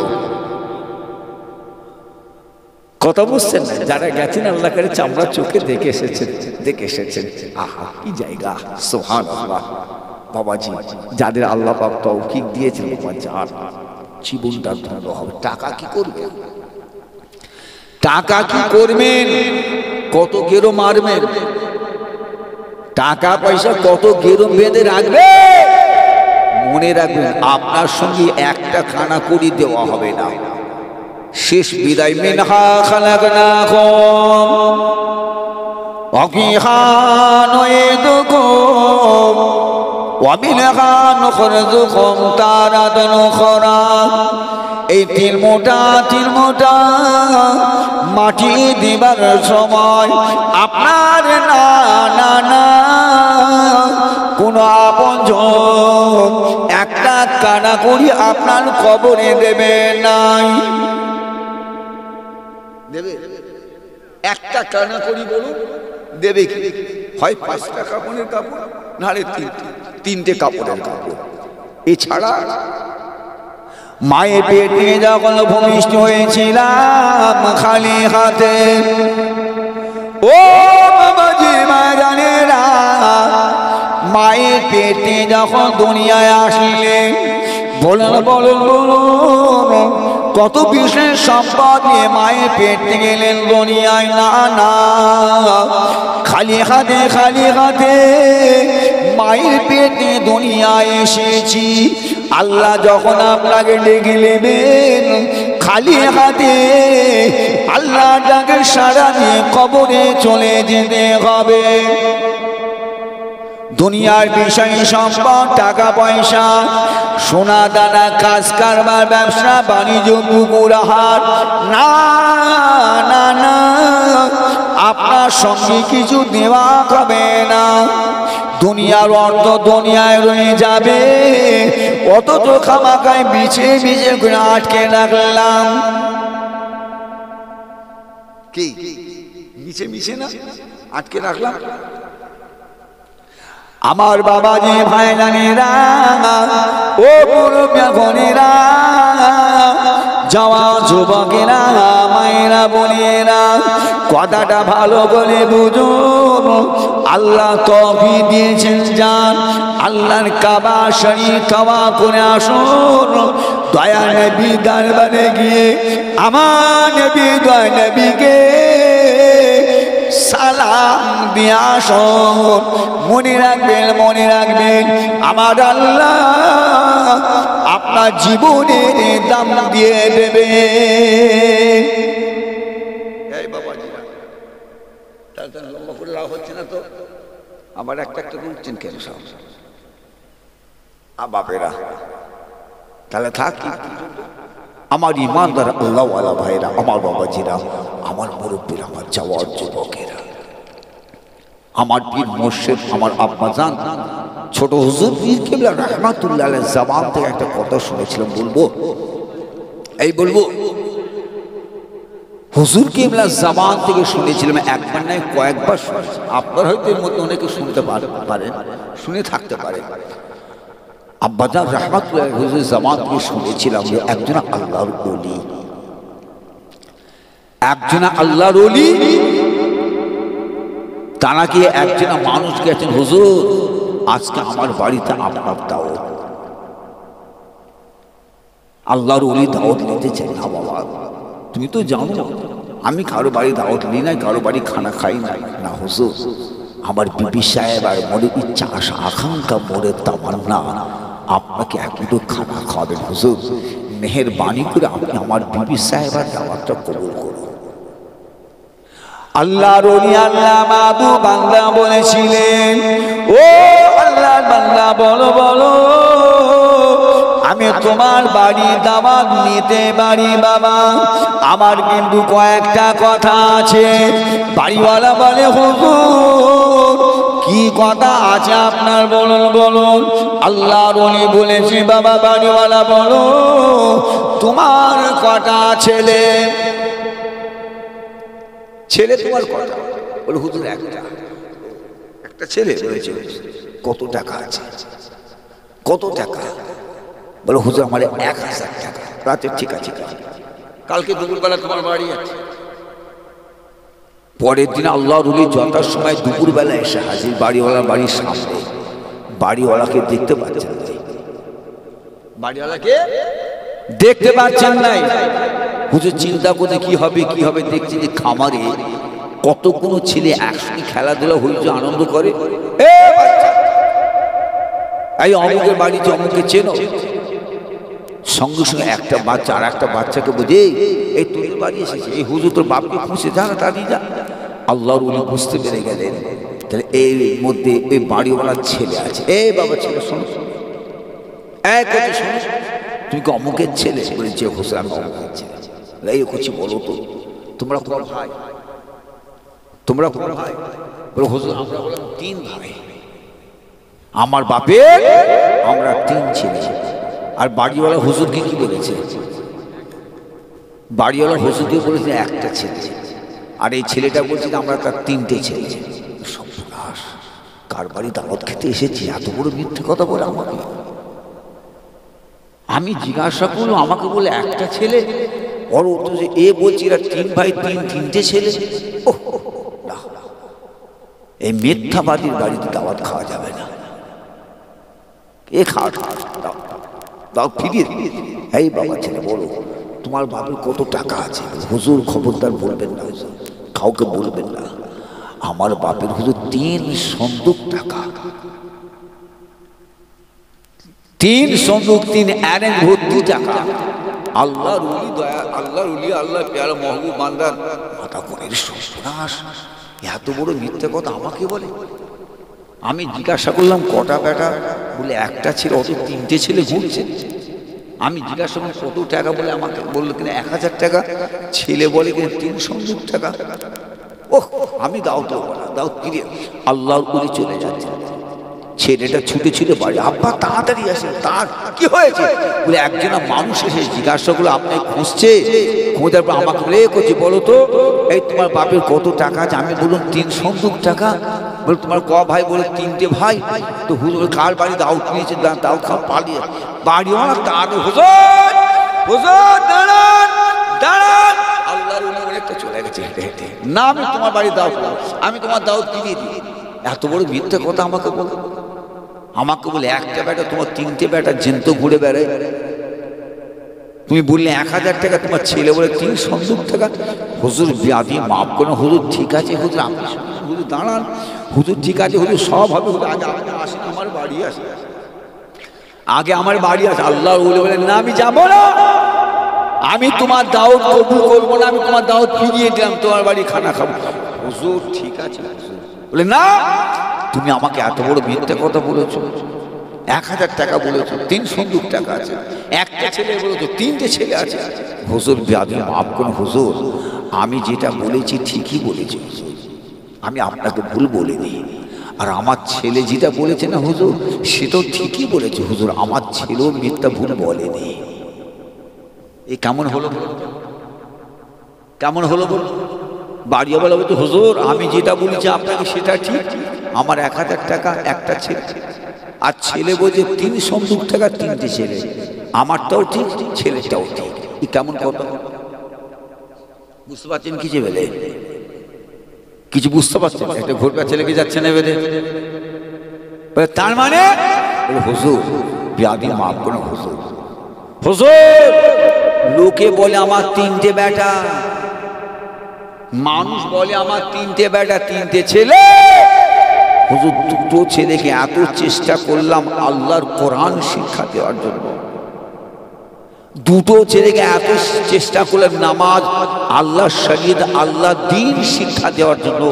কথা বুঝছেন না? যারা গেছেন আল্লাহ করে চামড়া চোখে দেখে এসেছেন। আহা কি জায়গা, সুবহানাল্লাহ। বাবাজি, যাদের আল্লাহ পাক তৌফিক দিয়েছেন, জীবনটা ধন্য হবে। টাকা কি করবে? টাকা কি করবেন? কত গেরো মারবেন? টাকা পয়সা কত গেরো বেঁধে রাখবে? মনে রাখবেন, আপনার সঙ্গে একটা খানা করি দেওয়া হবে না। শেষ বিদায়, মিনহা খালাকনাকুম ওয়া ফিহা নুঈদুকুম ওয়া মিনহা নুখরিজুকুম তারাতান উখরা। এই তিল মোটা মাটি দিবার সময় আপনার না কোনো আপনজন একটা কানা করি আপনার কবরে দেবে নাই। দেবে একটা কানা করি, বলুন দেবে কি? হয় 5টা কাপড়ের কাপড়, নাহলে 3টে কাপড়ের কাপড়। এছাড়া মায়ের পেটে যখন ভূমিষ্ঠ হয়েছিলাম খালি হাতে, ও বাবাজি মায়েরা, মায়ের পেটে যখন দুনিয়ায় আসলেন, বলুন কত বিশেষ সম্পদ নিয়ে মায়ের পেটে গেলেন দুনিয়ায়? না, খালি হাতে মায়ের পেটে দুনিয়ায় এসেছি। আল্লাহ যখন আপনাকে ডেকে নেবেন খালি হাতে, আল্লাহ তাকে সারা দিয়ে কবরে চলে যেতে হবে। দুনিয়ার বিষয় সম্পদ, টাকা পয়সা, সোনা দানা, কাজ কারবার, ব্যবসা বাণিজ্য, পুকুর হাট, না না না, আপনার সঙ্গে কিছু দেওয়া হবে না। দুনিয়ার অর্থ দুনিয়ায় রয়ে যাবে, অথচ খামাখায় বিছে বিছে করে আটকে রাখলাম। কি মিছে মিছে না আটকে রাখলাম? আমার বাবা যে ভাই জানেরা, ও মুরব্বিয়ানেরা, জওয়ান যুবকেরা, মায়েরা, বোনেরা, কথাটা ভালো করে বুঝুন। আল্লাহ তৌফিক দিয়েছেন, যান আল্লাহর কাবা শরীফ তওয়াফ করে আসুন। দয়া নবী দরবারে গিয়ে আমার নবী দয়া নবীকে সালাম দিয়ে আসুন। মনে রাখবেন, মনে রাখবেন, আমার আল্লাহ আপনার জীবনের দাম দিয়ে দেবে। এই বাবাজিরা, তাহলে লম্বা করে রাখা হচ্ছে না তো, আবার একটা একটা উঠছেন কেন সব? বাপেরা তাহলে থাকি। আমার ইমানদার আল্লাহওয়ালা ভাইরা, আমার বাবাজিরা, আমার মুরব্বীরা, আমার জওয়ান যুবকেরা, আমার পীর মুর্শিদ, আমার আব্বাজান ছোট হুজুর পীর কেবলা রাহমাতুল্লাহ আলাইহির জবান থেকে একটা কথা শুনেছিলাম, বলবো? এই বলবো? হুজুর কেবলার জবান থেকে শুনেছিলাম, একবার নয় কয়েকবার শুনেছি। আপনার হয়তো এর মধ্যে অনেকে শুনতে পারেন, শুনে থাকতে পারে। আব্বাজান রাহমাতুল্লাহ হুজুর জবান থেকে শুনেছিলাম যে একজন আল্লাহর ওলি, একজন আল্লাহর ওলি, তারা কি একজন মানুষ গেছেন, হুজুর আজকে আমার বাড়িতে আপনার দাওয়াত। আল্লাহর ওলি দাওয়াত নিতে চাই না। বাবা তুমি তো জানো আমি কারো বাড়ি দাওয়াত নিই নাই, কারো বাড়ি খানা খাই নাই। না হুজুর, আমার বিবি সাহেব আর মনে ইচ্ছা, আশা, আকাঙ্ক্ষা, মনের তামান্না আপনাকে একটু খানা খাওয়াবেন। হুজুর মেহেরবানি করে আপনি আমার বিবি সাহেব আর দাওয়াতটা কবুল করুন। আল্লাহর ওলি আল্লাহ মাহবুব বান্দা বলেছিলেন, ও আল্লাহর বান্দা বলো বলো, আমি তোমার বাড়ি দাওয়াত নিতে পারি বাবা, আমার কিন্তু কয়েকটা কথা আছে। বাড়িওয়ালা বলে, হুজুর কি কথা আছে আপনার, বলুন বলুন। আল্লাহর ওলি বলেছে, বাবা বাড়িওয়ালা বলো তোমার কটা ছেলে? ছেলে তোমার কটা? বলে হুজুর একটা ছেলে রয়েছে। কত টাকা আছে? কত টাকা? বলে হুজুর আমার 1000 টাকা। রাতে ঠিক আছে, কালকে দুপুরবেলা তোমার বাড়ি আছে। পরের দিন আল্লাহর ওলি যথার সময় দুপুরবেলা এসে হাজির বাড়িওয়ালার বাড়ির সামনে। বাড়িওয়ালাকে দেখতে পাচ্ছেন না, বাড়িওয়ালাকে দেখতে পাচ্ছেন নাই। হুজুর চিন্তা করতে কি হবে কি হবে, দেখছি যে খামারে কতগুলো ছেলে একসঙ্গে খেলাধুলা হয়েছে, আনন্দ করে। এই অমুকের বাড়িতে অমুকে চেনো? সঙ্গে সঙ্গে একটা বাচ্চা আর একটা বাচ্চাকে বুঝে, এই তোর বাড়ি এসেছে, এই হুজুর তোর বাপকে খুঁজে যা না, তা নিয়ে যা। আল্লাহর ওলি বুঝতে পেরে গেলেন, তাহলে এর মধ্যে ওই বাড়িওয়ালার ছেলে আছে। এই বাবা ছেলে শোনো, শোনো, তুমি কি অমুকের ছেলে? বলেছে হুজুর আমি অমুকের ছেলে। এই করছি, বলো তো তোমরা কোন ভাই? তোমরা কোন ভাই? বলো হুজুর আমরা বললাম 3 ভাই, আমার বাপের আমরা 3 ছেলে। আর বাড়িওয়ালা হুজুরকে কি বলেছে? বাড়িওয়ালা হুজুরকে বলেছে একটা ছেলে, আর এই ছেলেটা বলছে আমরা তার 3টে ছেলে। সর্বনাশ, কার বাড়ি দাওয়াত খেতে এসেছি, এত বড় মিথ্যে কথা বলে আমাকে। আমি জিজ্ঞাসা করলো, আমাকে বলে একটা ছেলে, ওর তো যে এ বলছি এরা 3 ভাই, 3টে ছেলে। এই মিথ্যাবাদীর বাড়িতে দাওয়াত খাওয়া যাবে না। এ খাওয়া দাও ফিরিয়ে। এই বাবা ছেলে বলো তোমার বাবার কত টাকা আছে? হুজুর খবরদার বলবেন না, কাউকে বলবেন না। আমার বাপের হুজুর 3 সন্দুক টাকা। 3 সন্দুক 3 অ্যারেঞ্জ ভর্তি টাকা। আল্লাহর ওলি দয়া, আল্লাহর ওলি, আল্লাহ প্যারা মহবুব বান্দার মাথা করে সর্বনাশ, এত বড় মিথ্যে কথা আমাকে বলে। আমি জিজ্ঞাসা করলাম কটা বেটা, বলে একটা ছেলে, অত 3টে ছেলে ঘুরছে। আমি জিজ্ঞাসা করলাম কত টাকা, বলে আমাকে বললো কিনা 1000 টাকা। ছেলে বলে কিনা 3 সন্দুক টাকা। ওহ, আমি দাও তো দাও ফিরে, আল্লাহর ওলি চলে যাচ্ছে। ছেলেটা ছুটে ছুটে বাড়ি, আব্বা তাড়াতাড়ি আসে। তার কি হয়েছে? বলে একজন মানুষ এসে জিজ্ঞাসা করলো আপনাকে খুঁজছে। খোঁজার পর আমাকে বলে করছে, বলো তো এই তোমার বাপের কত টাকা আছে? আমি বললাম 3 সন্দুক টাকা। বলে তোমার ক ভাই? বলে 3টে ভাই। তো হুজুর কার বাড়ি দাওয়াত নিয়েছে? দাওয়াত খাওয়া পালিয়ে বাড়ি আমার তাড়াতাড়ি, হুজুর হুজুর দাঁড়ান দাঁড়ান, আল্লাহর ওলি অনেকটা চলে গেছে হেঁটে হেঁটে। না আমি তোমার বাড়ি দাওয়াত, আমি তোমার দাওয়াত কিনে দিই। এত বড় মিথ্যে কথা আমাকে বলো। আমাকে বলে একটা বেটা, তোমার 3টে বেটা জেন্ত ঘুরে বেড়ায়। তুমি বললে 1000 টাকা, তোমার ছেলে বলে 3 সন্দুক টাকা। হুজুর বিয়াদি মাফ করুন। হুজুর ঠিক আছে হুজুর, আপনি হুজুর দাঁড়ান। হুজুর ঠিক আছে হুজুর, সব হবে হুজুর, আগে আপনি আসেন, আমার বাড়ি আসে, আগে আমার বাড়ি আসে। আল্লাহর ওলি বলে না আমি যাবো না, আমি তোমার দাওয়াত কবুল করবো না, আমি তোমার দাওয়াত ফিরিয়ে দিলাম, তোমার বাড়ি খানা খাবো। হুজুর ঠিক আছে হুজুর। বলে না, তুমি আমাকে এত বড় মিথ্যে কথা বলেছো। 1000 টাকা বলেছো, 3 সন্দুক টাকা আছে। একটা ছেলে বলেছো, 3টে ছেলে আছে। হুজুর বিয়াদি মাফ করুন হুজুর, আমি যেটা বলেছি ঠিকই বলেছি হুজুর, আমি আপনাকে ভুল বলিনি। আর আমার ছেলে যেটা বলেছে না হুজুর, সেটাও ঠিকই বলেছে হুজুর, আমার ছেলেও মিথ্যা ভুল বলেনি। এই কেমন হলো? কেমন হলো বল? বাড়ি বলা বলতো হুজুর আমি যেটা বলেছি আপনাকে সেটা ঠিক, আমার 1000 টাকা, একটা ছেলে। আর ছেলে বলছে 3 সন্দুক টাকা, 3টে ছেলে, আমারটাও ঠিক, ছেলেটাও ঠিক। এই কেমন কথা? বুঝতে পারছেন কিছু বেলে? কিছু বুঝতে পারছেন? একটা ঘুরবা ছেলেকে যাচ্ছে না বেলে, তার মানে হুজুর বিয়াদি মাফ করুন হুজুর। হুজুর লোকে বলে আমার 3টে বেটা, মানুষ বলে আমার 3টে বেটা, 3টে ছেলে। হুজুর 2টো ছেলেকে এত চেষ্টা করলাম আল্লাহর কোরআন শিক্ষা দেওয়ার জন্য, 2টো ছেলেকে এত চেষ্টা করলাম নামাজ, আল্লাহ শরীয়ত, আল্লাহ দ্বীন শিক্ষা দেওয়ার জন্য।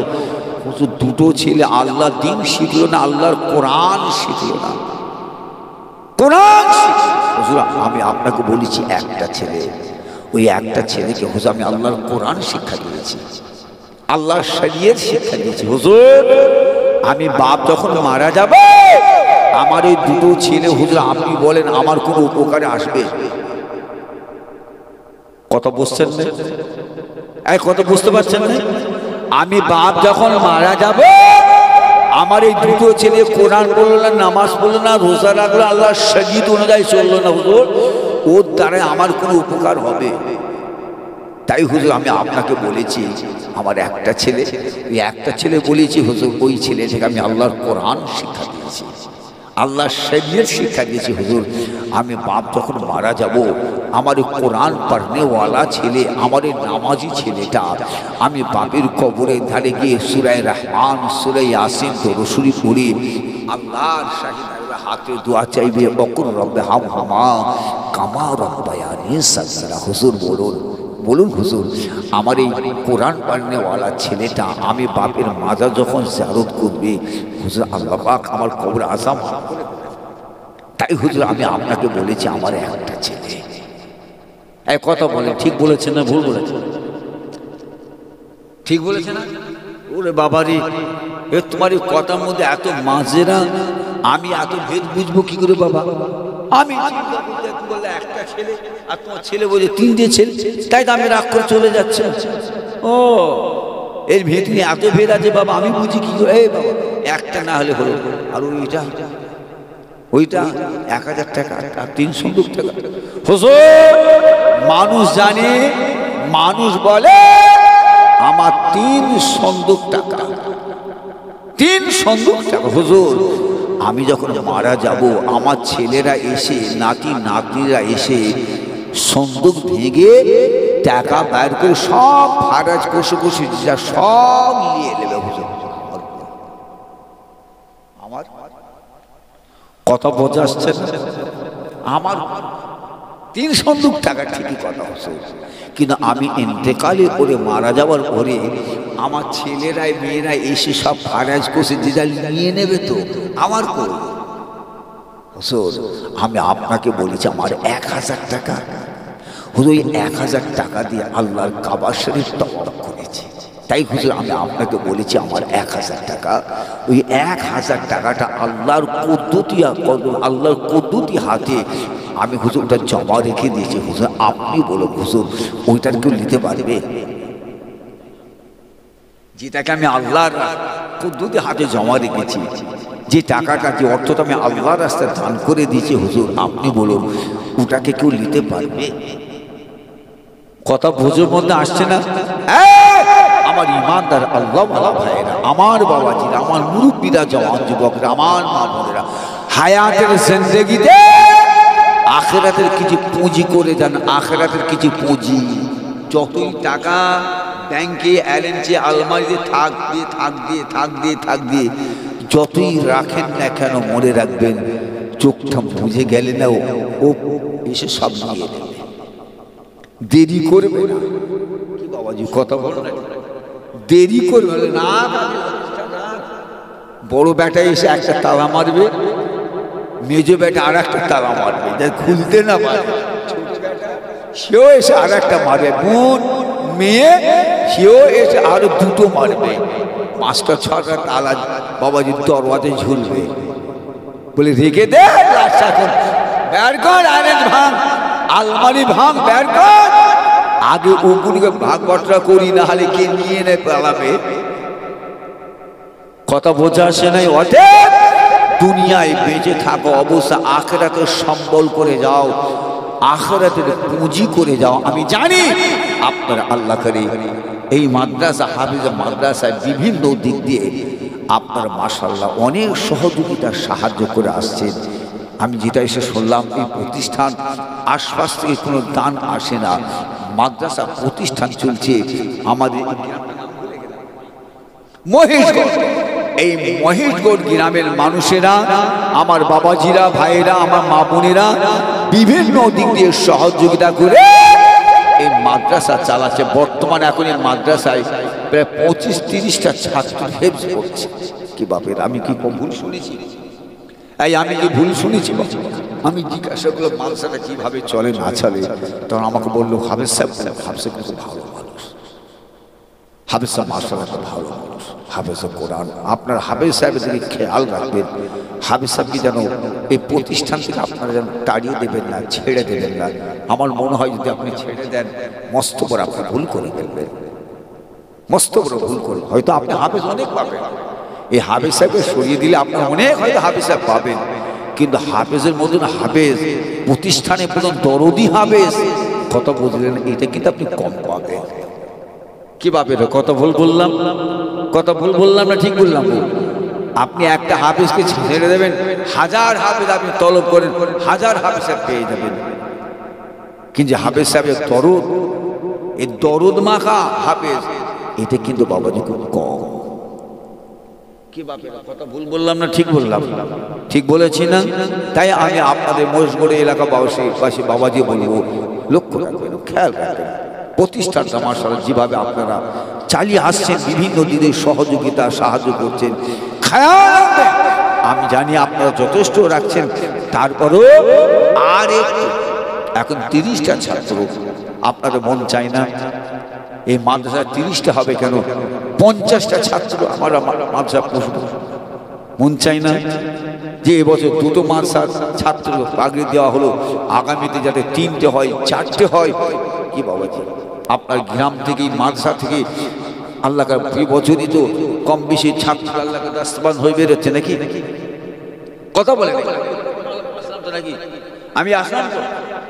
হুজুর 2টো ছেলে আল্লাহ দ্বীন শিখলো না, আল্লাহর কোরআন শিখলো না, কোরআন। হুজুর আমি আপনাকে বলেছি একটা ছেলে, ওই একটা ছেলেকে হুজুর আমি আল্লাহর কোরআন শিক্ষা দিয়েছি, আল্লাহর শরীয়ত শিক্ষা দিয়েছি। হুজুর আমি বাপ যখন মারা যাবে, আমার এই 2টো ছেলে হুজুর আপনি বলেন আমার কোনো উপকারে আসবে? কথা বুঝছেন না? এই কথা বুঝতে পারছেন না? আমি বাপ যখন মারা যাব, আমার এই 2টো ছেলে কোরআন পড়লো না, নামাজ পড়লো না, রোজা রাখলো, আল্লাহর শরীয়ত অনুযায়ী চললো না, হুজুর ওর দ্বারা আমার কোনো উপকার হবে? তাই হুজুর আমি আপনাকে বলেছি আমার একটা ছেলে, ওই একটা ছেলে বলেছি হুজুর, ওই ছেলে থেকে আমি আল্লাহর কোরআন শিক্ষা দিয়েছি, আল্লাহর শরীয়ত শিক্ষা দিয়েছি। হুজুর আমি বাপ যখন মারা যাব, আমার কোরআন পড়নেওয়ালা ছেলে, আমার নামাজি ছেলেটা, আমি বাপের কবরের ধারে গিয়ে সূরা রহমান, সূরা ইয়াসিন দরুদ পড়ি, আল্লাহর শাহিদ হাতে দোয়া চাইবে, বকুর রব্বে হামহামা কামা রব্বায়ানি সাগীরা। হুজুর বলুন বলুন হুজুর আমার এই কোরআন পড়নেওয়ালা ছেলেটা আমি বাপের মাজার যখন জিয়ারত করবে, হুজুর আল্লাহ পাক আমার কবর আযাব। তাই হুজুর আমি আপনাকে বলেছি আমার একটা ছেলে। এই কথা বলে ঠিক বলেছেন না ভুল বলেছেন? ঠিক বলেছে না? ওরে বাবারে, এ তোমার এই কথার মধ্যে এত মাজেরা, আমি এত ভেদ বুঝবো কি করে বাবা? আমি বললে একটা ছেলে আর তোমার ছেলে বলে 3টে ছেলে, তাই তো আমি রাগ করে চলে যাচ্ছে। ও এর ভেদ নিয়ে এত ভেদ আছে বাবা, আমি বুঝি কি করে? এই বাবা একটা না হলে হলো, আর ওইটা ওইটা 1000 টাকা আর 3 সন্দুক টাকা। হুজুর মানুষ জানে, মানুষ বলে আমার 3 সন্দুক টাকা, 3 সন্দুক টাকা। হুজুর আমি যখন মারা যাব, আমার ছেলেরা এসে, নাতি নাতনিরা এসে সন্দুক ভেঙে টাকা বের করে সব ফারাজ কষে কষে যা সব নিয়ে নেবে। হুজুর আমার কথা বোঝা আসছে না? আমার 3 সন্দুক টাকা ঠিকই কথা হচ্ছে, কিন্তু আমি ইন্তেকালে করে মারা যাওয়ার পরে আমার ছেলেরাই মেয়েরা এসে সব ফারাজ করছে, যে যা নিয়ে নেবে তো আমার কই। হুজুর আমি আপনাকে বলেছি আমার 1000 টাকা, হুজুর ওই 1000 টাকা দিয়ে আল্লাহর কাবা শরীফ তওয়াফ করেছি। তাই হুজুর আমি আপনাকে বলেছি আমার 1000 টাকা, ওই 1000 টাকাটা আল্লাহর কুদরতি হাতে আমি হুজুর ওটা জমা রেখে দিয়েছি। হুজুর আপনি বলুন হুজুর ওইটার কেউ নিতে পারবে? যেটাকে আমি আল্লাহর কুদরতি হাতে জমা রেখেছি, যে টাকাটা যে অর্থটা আমি আল্লাহর রাস্তায় দান করে দিয়েছি, হুজুর আপনি বলুন ওটাকে কেউ নিতে পারবে? কথা বোঝার মধ্যে আসছে না? আমার ইমানদার আল্লাহ ভাইয়েরা, আমার বাবাজিরা, আমার মুরব্বীরা, জওয়ান যুবকরা, আমার মা বোনেরা, হায়াতের জিন্দেগিতে আখিরাতের কিছু পুঁজি করে যান। আখিরাতের কিছু পুঁজি, যতই টাকা ব্যাংকে এলএনজি আলমারিতে থাক দিয়ে যতই রাখেন না কেন, মনে রাখবেন চোখটা বুঝে গেলে না ও এসে সব নিয়ে নেবে। দেরি করবে না। কি বাবাজি কথা বলো না, দেরি করবে না। বড় বেটা এসে একটা তালা মারবে, মেজো বেটা আর একটা তালা মারবে, যা খুলতে না পারবে। ছোট বেটা সেও এসে আর একটা মারবে, বোন মেয়ে সেও এসে আরো 2টো মারবে। 5টা 6টা তালা বাবাজির দরওয়াজে ঝুলবে, বলে রেখে দে, বের কর, আরেক ভাঙ, আলমারি ভাঙ, বের কর। আগে ওগুলিকে ভাগ বটরা করি, না হলে কে নিয়ে নেয় পালাবে। কথা বোঝা আসে নাই? অতএব দুনিয়ায় বেঁচে থাকো অবস্থা আখিরাতে সম্বল করে যাও, আখিরাতের পুঁজি করে যাও। আমি জানি আপনারা আল্লাহ করে এই মাদ্রাসা, হাফিজা মাদ্রাসায় বিভিন্ন দিক দিয়ে আপনারা মাশাআল্লাহ অনেক সহযোগিতার সাহায্য করে আসছেন। আমি যেটা এসে শুনলাম, এই প্রতিষ্ঠান আশপাশ থেকে কোনো দান আসে না, মাদ্রাসা প্রতিষ্ঠান চলছে আমাদের মহেশগড়। এই মহেশগড় গ্রামের মানুষেরা, আমার বাবাজিরা, ভাইয়েরা, আমার মা বোনেরা বিভিন্ন দিক দিয়ে সহযোগিতা করে এই মাদ্রাসা চালাচ্ছে। বর্তমানে এখন এই মাদ্রাসায় প্রায় 25-30টা ছাত্র হেফজ করছে। কি বাপের, আমি কি ভুল শুনেছি? আমি কি ভুল শুনেছি? আমি জিজ্ঞাসা করলাম মাদ্রাসাটা কিভাবে চলে না চলে, তখন আমাকে বললো হাফেজ সাহেব, হাফেজ খুব ভালো মানুষ, হাফেজ সাহেব মাশাআল্লাহ ভালো মানুষ, হাফেজ কোরআন। আপনার হাফেজ সাহেবের দিকে খেয়াল রাখবেন, হাফেজ সাহেবকে যেন এই প্রতিষ্ঠান থেকে আপনারা যেন তাড়িয়ে দেবেন না, ছেড়ে দেবেন না। আমার মনে হয় যদি আপনি ছেড়ে দেন মস্ত বড় আপনি ভুল করে ফেলবেন, মস্ত বড় ভুল করবেন। হয়তো আপনি হাফেজ অনেক পাবেন, এই হাফেজ সাহেবকে সরিয়ে দিলে আপনার অনেক হয়তো হাফেজ সাহেব পাবেন, কিন্তু হাফেজের মতন হাফেজ প্রতিষ্ঠানে প্রথম দরদি হাফেজ, কথা বুঝলেন, এটা কিন্তু আপনি কম পাবেন। কি পাবেন? কথা ভুল বললাম? কথা ভুল বললাম না ঠিক বললাম? আপনি একটা হাফেজকে ছেড়ে দেবেন, 1000 হাফেজ আপনি তলব করেন, 1000 হাফেজ সাহেব পেয়ে যাবেন। কিন্তু হাফেজ সাহেবের দরদ, এই দরদ মাখা হাফেজ, এটা কিন্তু বাবাজি খুব কম। কি বাপের, কথা ভুল বললাম না ঠিক বললাম? ঠিক বলেছি না? তাই আমি আপনাদের মহেশগড় এলাকাবাসী বাবাজি বলবো, লক্ষ্য রাখবেন, খেয়াল রাখবেন প্রতিষ্ঠানটা মাশাআল্লাহ যেভাবে আপনারা চালিয়ে আসছেন, বিভিন্ন দিনের সহযোগিতা সাহায্য করছেন, খেয়াল রাখবেন। আমি জানি আপনারা যথেষ্ট রাখছেন, তারপরেও আর এখন 30টা ছাত্র, আপনাদের মন চায় না এই মাদ্রাসা 30টা হবে কেন, 50টা ছাত্র আমার মাদ্রাসা পড়বে? মন চাই না যে এবছর 2টো মাদ্রাসার ছাত্র পাগড়ি দেওয়া হলো, আগামীতে যাতে 3টে হয়, 4টে হয়। কি বাবাজি, আপনার গ্রাম থেকে মাদ্রাসা থেকে আল্লাহর বছরই তো কম বেশি ছাত্র আল্লাহকে দাস্তান হয়ে বেরোচ্ছে নাকি? কথা বলে নাকি? আমি আসলাম তো,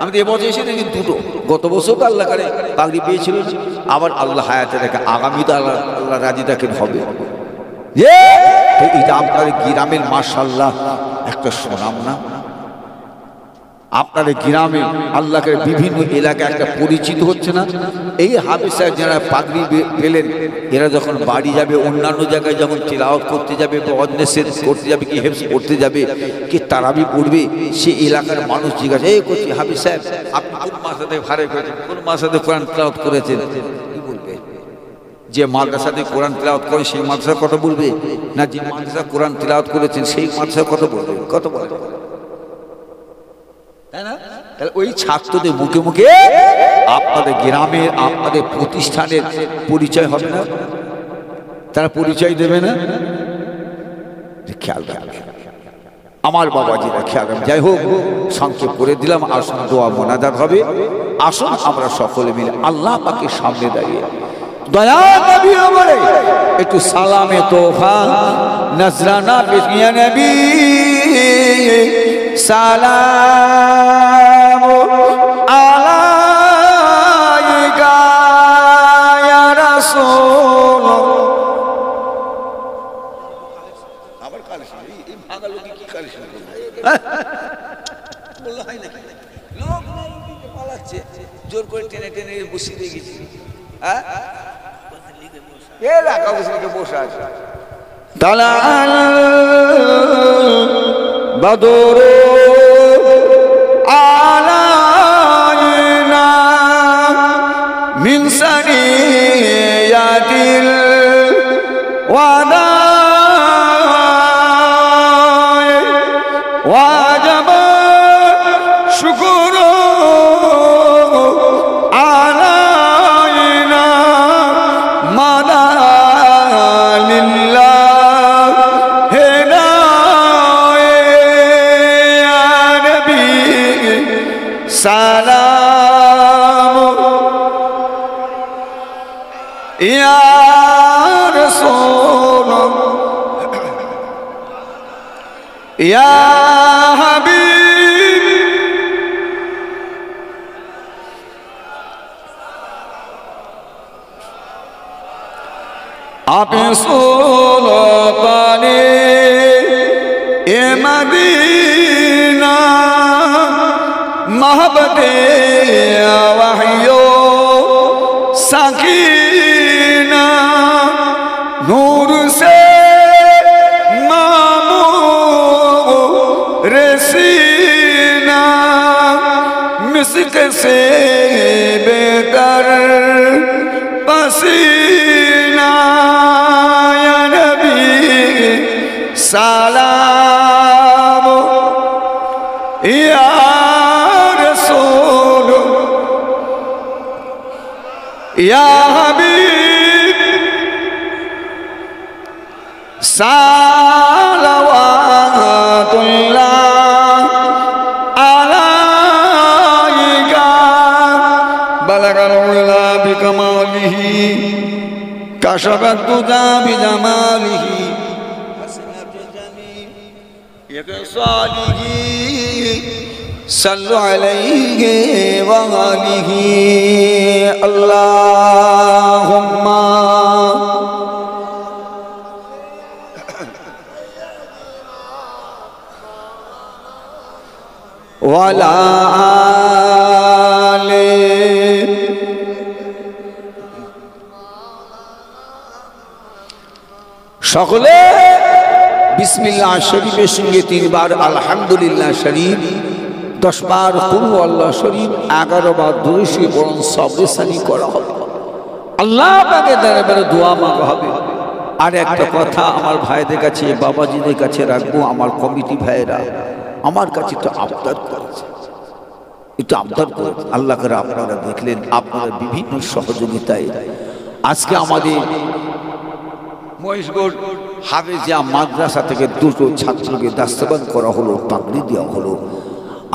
আমি তো এবছর এসে দেখি 2টো, গত বছর তো আল্লাহ করে পাগড়ি পেয়েছিল, আবার আল্লাহ হায়াতে রেখে আগামী তো আল্লাহ রাজি রাখেন হবে। এটা আপনার গ্রামের মাশাআল্লাহ একটা সুনাম না? আপনাদের গ্রামে আল্লাহকে বিভিন্ন এলাকায় একটা পরিচিত হচ্ছে না। এই হাফেজ সাহেব যারা পাগড়ি পেলেন, এরা যখন বাড়ি যাবে, অন্যান্য জায়গায় যখন তিলাওয়াত করতে যাবে বা অন্যের করতে যাবে, কি হেফজ করতে যাবে, কি তারাবি পড়বে, সে এলাকার মানুষ জিজ্ঞাসা, এই করছি হাফেজ সাহেব আপনি কোন মাসাতে ভাড়া করেছেন, কোন মাসাতে কোরআন তিলাওয়াত করেছেন? কি বলবে? যে মাদ্রাসাতে কোরআন তিলাওয়াত করে সেই মাদ্রাসার কথা বলবে, না যে মাদ্রাসা কোরআন তিলাওয়াত করেছেন সেই মাদ্রাসার কথা বলবে? কত বলে, তাই না? তাহলে ওই ছাত্রদের মুখে মুখে আপনাদের গ্রামের, আপনাদের প্রতিষ্ঠানের পরিচয় হবে না? তারা পরিচয় দেবে না? খেয়াল রাখবে আমার বাবাজিরা, খেয়াল রাখবে। যাই হোক, সংক্ষেপ করে দিলাম। আসুন দোয়া মোনাজাত হবে। আসুন আমরা সকলে মিলে আল্লাহ পাকের সামনে দাঁড়িয়ে দয়া নবী বলে একটু সালামে তোফা নজরানা পেশিয়া নবী সালাম আলাইকা ইয়া রাসূল। আবার কালেকশন, এই ভাগা লোকে কি কালেকশন করবে? বললো হয় নাকি? লোক পালাচ্ছে, জোর করে টেনে টেনে বসিয়ে দিয়ে গেছি। হ্যাঁ, বসে আছে। তালাল বদর আলাইনা মিন সানিয়াতিল ওয়াদা ওয়াজব শুকর আলাইনা মাদা লিল্লাহ হেনা ইয়া নবী সালাম ইয়া রাসূল ইয়া হাবিব। আপে সুলতানে এ মদিনা महबते वहियो सकीना नूर से मामू रसीना मिस्क से बेहतर पसीना या नबी सलाम या या हबीब सलावतुल्लाह अलैका बलगल उला बिकमालिही कशफत दुजा बिजमालिही हसनत जमील यकसालिही सल्लु अलैहि व आलिहि अल्लाहुम्मा वाला आले। সকলে বিসমিল্লাহ শরীফের সঙ্গে 3 বার আলহামদুলিল্লাহ শরীফ, 10 বার কুল আল্লাহ শরীফ, 11 বার দুরূদ পড়ুন। সবরেসানি করা হবে, আল্লাহ পাকের দরবারে দোয়া মাগা হবে। আর একটা কথা আমার ভাইদের কাছে, বাবাজিদের কাছে রাখবো, আমার কমিটি ভাইয়েরা আমার কাছে তো আবদার করেছে, একটু আবদার করেছে। আল্লাহ করে আপনারা দেখলেন, আপনারা বিভিন্ন সহযোগিতায় আজকে আমাদের মহিষগড় হাফেজিয়া মাদ্রাসা থেকে 2টো ছাত্রকে দাস্তাবান করা হলো, পাগড়ি দেওয়া হলো।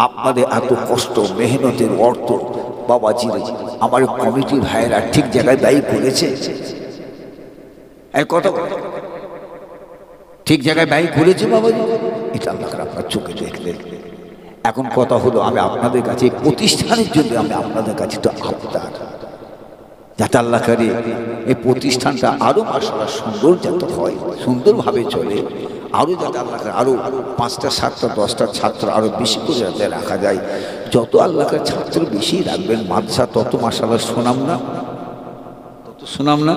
আপনাদের এত কষ্ট মেহনতের অর্থ বাবাজি আমার কমিটির ভাইয়েরা ঠিক জায়গায় ব্যয় করেছে। এই কথা ঠিক জায়গায় ব্যয় করেছে বাবাজি, এটা আল্লাহ আপনার চোখে দেখলেন। এখন কথা হলো, আমি আপনাদের কাছে প্রতিষ্ঠানের জন্য আমি আপনাদের কাছে তো আবদার, যাতে আল্লাহ করে এই প্রতিষ্ঠানটা আরো মাশাআল্লাহ সুন্দর যাতে হয়, সুন্দরভাবে চলে। আরও যাতে আল্লাহকে আরও 5টা 7টা 10টা ছাত্র আরও বেশি করে যাতে রাখা যায়। যত আল্লাহকে ছাত্র বেশি রাখবেন মাদ্রাসা তত মাশাআল্লাহ শোনাম না,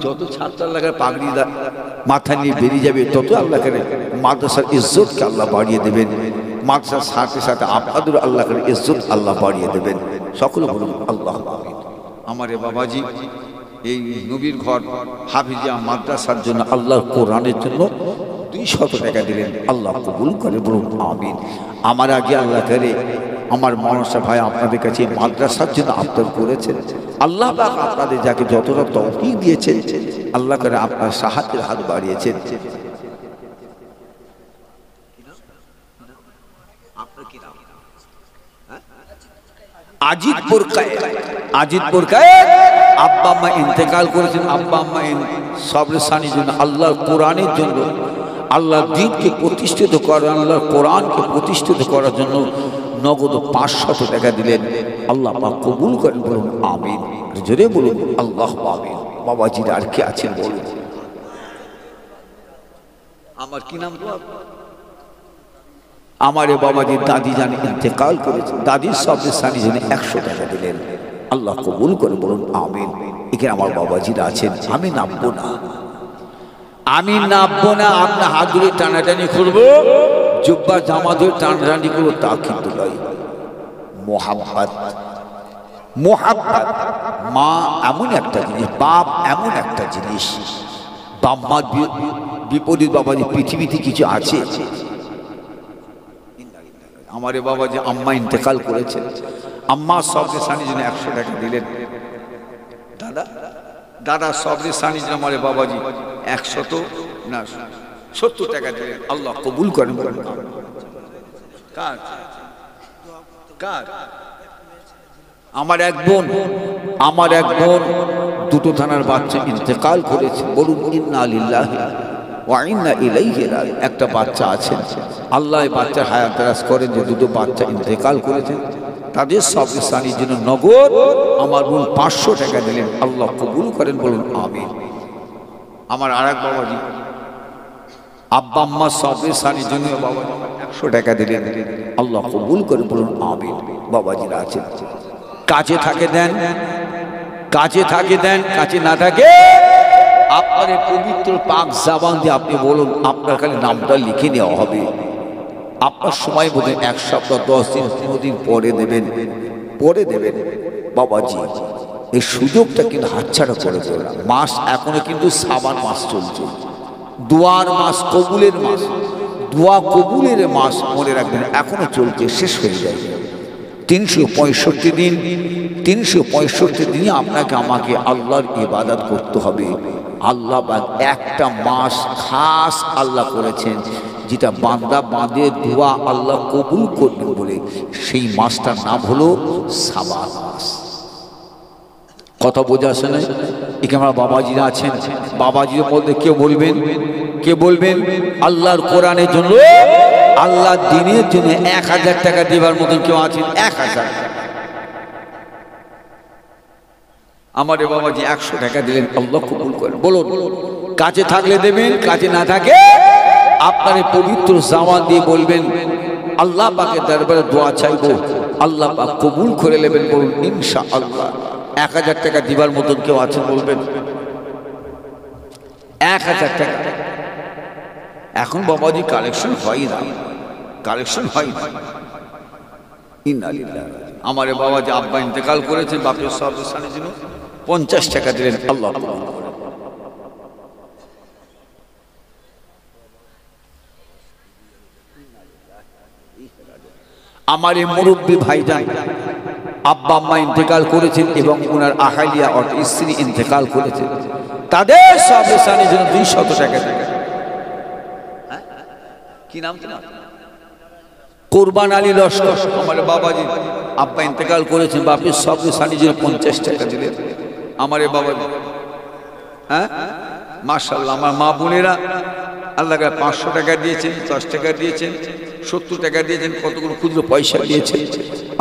যত ছাত্র আল্লাহকে পাগড়ি মাথা নিয়ে বেরিয়ে যাবে তত আল্লাহকে মাদ্রাসার ইজ্জতকে আল্লাহ বাড়িয়ে দেবেন। মাদ্রাসার সাথে সাথে আপনাদের আল্লাহকে ইজ্জত আল্লাহ বাড়িয়ে দেবেন। সকলে বলুন আল্লাহ আমিন। আমার বাবাজি এই নবীর ঘর হাফিজিয়া মাদ্রাসার জন্য আল্লাহর কোরআনের জন্য 200 টাকা দিলেন, আল্লাহ কবুল করে বলুন আমিন। আমার আগে আল্লাহ করে আমার মনসা ভাই আপনাদের কাছে মাদ্রাসার জন্য আবদার করেছেন, আল্লাহ পাক আপনাদের যাকে যতটা তৌফিক দিয়েছেন আল্লাহ করে আপনার সাহায্যের হাত বাড়িয়েছেন। আজিদপুর কায়েদ আব্বা আম্মা ইন্তেকাল করেছেন। আব্বা আম্মা সবরে সানির জন্য আল্লাহর কোরআনের জন্য আল্লাহর দ্বীনকে প্রতিষ্ঠিত করার আল্লাহর কোরআনকে প্রতিষ্ঠিত করার জন্য নগদ 500 টাকা দিলেন, আল্লাহ পাক কবুল করেন বলুন আমিন। জোরে বলুন আল্লাহ আমিন। বাবাজিরা আর কে আছেন বলুন? আমার কি নাম? আমারে বাবাজির দাদি জানি ইন্তেকাল করেছে, দাদির সবরে সানির জন্য 100 টাকা দিলেন, আল্লাহ কবুল করে বলুন আমিন। এখানে আমার বাবাজিরা আছেন, আমি নামবো না, আপনার হাত ধরে টানাটানি করবো, জুব্বা জামা ধরে টানাটানি করবো তা কিন্তু নয়। মোহাব্বত মা এমন একটা জিনিস, বাপ এমন একটা জিনিস, বাপ মা বিপরীত বাবাজি পৃথিবীতে কিছু আছে। আমারে বাবা যে আম্মা ইন্তেকাল করেছেন, আম্মা সবরে সানির জন্য 100 টাকা দিলেন, দাদা সবরে সানির জন্য আমারে বাবাজি 170 টাকা দিলেন, আল্লাহ কবুল করেন। কার? আমার এক বোন 2টো থানার বাচ্চা ইন্তেকাল করেছে, বলুন ইন্না লিল্লাহি ওয়া ইন্না ইলাইহি রাজিউন। একটা বাচ্চা আছে, আল্লাহ বাচ্চার হায়াত দারাজ করেন যে 2টো বাচ্চা ইন্তেকাল করেছেন, তাদের সবরে সানির জন্য নগদ আমার বোন 500 টাকা দিলেন, আল্লাহ কবুল করেন বলুন আমিন। আমার আরেক বাবাজি আব্বা আম্মা সবরে সানির জন্য বাবাজি 100 টাকা দিলেন, আল্লাহ কবুল করেন বলুন আমিন। বাবাজিরা আছেন, কাছে থাকে দেন, কাছে না থাকে আপনার পবিত্র পাক জবান দিয়ে আপনি বলুন, আপনার খালি নামটা লিখে নেওয়া হবে। আপনার সময় বোধ 1 সপ্তাহ 10 দিন 15 দিন পরে দেবেন। বাবাজি এই সুযোগটা কিন্তু হাতছাড়া করে দেবে না। মাস এখনো কিন্তু সাবান মাস চলছে, দোয়ার মাস, কবুলের মাস, দোয়া কবুলের মাস মনে রাখবেন, এখনো চলছে, শেষ হয়ে যায়। 365 দিন, 365 দিনই আপনাকে আমাকে আল্লাহর ইবাদত করতে হবে। আল্লাহ একটা মাস খাস আল্লাহ করেছেন, যেটা বান্দা বাঁধে দোয়া আল্লাহ কবুল করবেন বলে, সেই মাসটার নাম হলো সাবান মাস। কথা বোঝা আসে না? এখানে আমার বাবাজিরা আছেন, বাবাজির মধ্যে কে বলবেন আল্লাহর কোরআনের জন্য, আল্লাহর দ্বীনের জন্য 1000 টাকা দেবার মতন কেউ আছেন? 1000। আমার বাবাজি 100 টাকা দিলেন, আল্লাহ কবুল করেন বলুন। কাছে থাকলে দেবেন, কাছে না থাকে আপনার পবিত্র জবান দিয়ে বলবেন, আল্লাহ পাকের দরবারে দোয়া চাইবো, আল্লাহ পাক কবুল করে নেবেন বলুন ইনশাআল্লাহ। 1000 টাকা দিবার মতন কেউ আছেন বলবেন? 1000 টাকা। এখন বাবাজি কালেকশন হয় না। আমার বাবা যে আব্বা ইন্তেকাল করেছেন, বাপের সব সানের জন্য 50 টাকা দিলেন, আল্লাহ। আমার এই মুরব্বী ভাইজান আব্বা আম্মা ইন্তেকাল করেছেন এবং ওনার আহালিয়া অর্থাৎ স্ত্রী ইন্তেকাল করেছেন, তাদের সব সানের জন্য 200 টাকা দিলেন। কি নাম? কোরবান আলী লস্কর। আমার বাবাজি আব্বা ইন্তেকাল করেছেন, বাপের সব সানির জন্য 50 টাকা দিলেন। আমার বাবাজি মাশাআল্লাহ। আমার মা বোনেরা আল্লাহ 500 টাকা দিয়েছেন, 10 টাকা দিয়েছেন, 70 টাকা দিয়েছেন, কতগুলো ক্ষুদ্র পয়সা দিয়েছেন।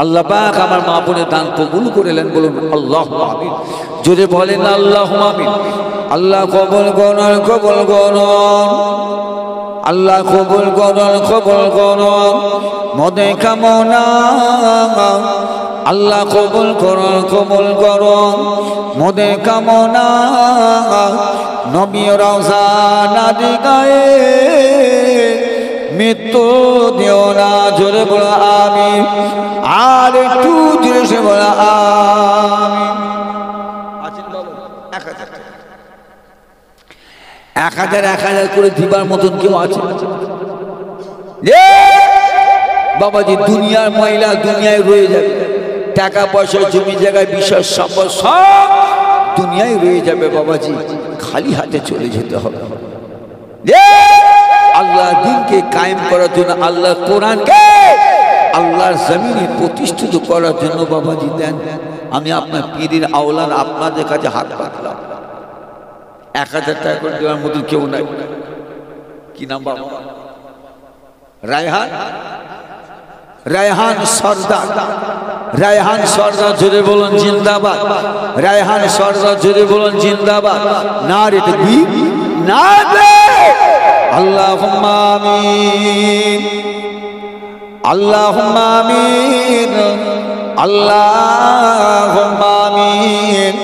আল্লাহ পাক আমার মা বোনের দান কবুল করেলেন বলুন আল্লাহু আমিন। জোরে বলেন আল্লাহু আমিন। আল্লাহ কবুল করুন। আল্লাহ কবুল করুন মদে কামনা আল্লাহ কবুল করুন মদে কামনা নবী রওজা নাদি গায়ে মৃত্যু দিও না জোরে বলা আমিন আর একটু জোরে সে বলা আমিন আছেন বাবু 1000 করে দিবার মতন কেউ আছে বাবাজি দুনিয়ার মহিলা দুনিয়ায় রয়ে যাবে টাকা পয়সা জমি জায়গায় বিশ্বাস সম্পদ সব দুনিয়ায় রয়ে যাবে বাবাজি খালি হাতে চলে যেতে হবে আল্লাহ দিনকে কায়েম করার জন্য আল্লাহ কোরআনকে আল্লাহর জমিনে প্রতিষ্ঠিত করার জন্য বাবাজি দেন আমি আপনার পীরের আওলাদ আপনাদের কাছে হাত পাতলাম 1000 টাকা করে দেওয়ার মতো কেউ নাই কি নাম বাবা রায়হান সর্দার জোরে বলুন জিন্দাবাদ রায়হান সর্দার জোরে বলুন জিন্দাবাদ নারে তাকবীর নারে আল্লাহুম্মা আমিন আল্লাহুম্মা আমিন আল্লাহুম্মা আমিন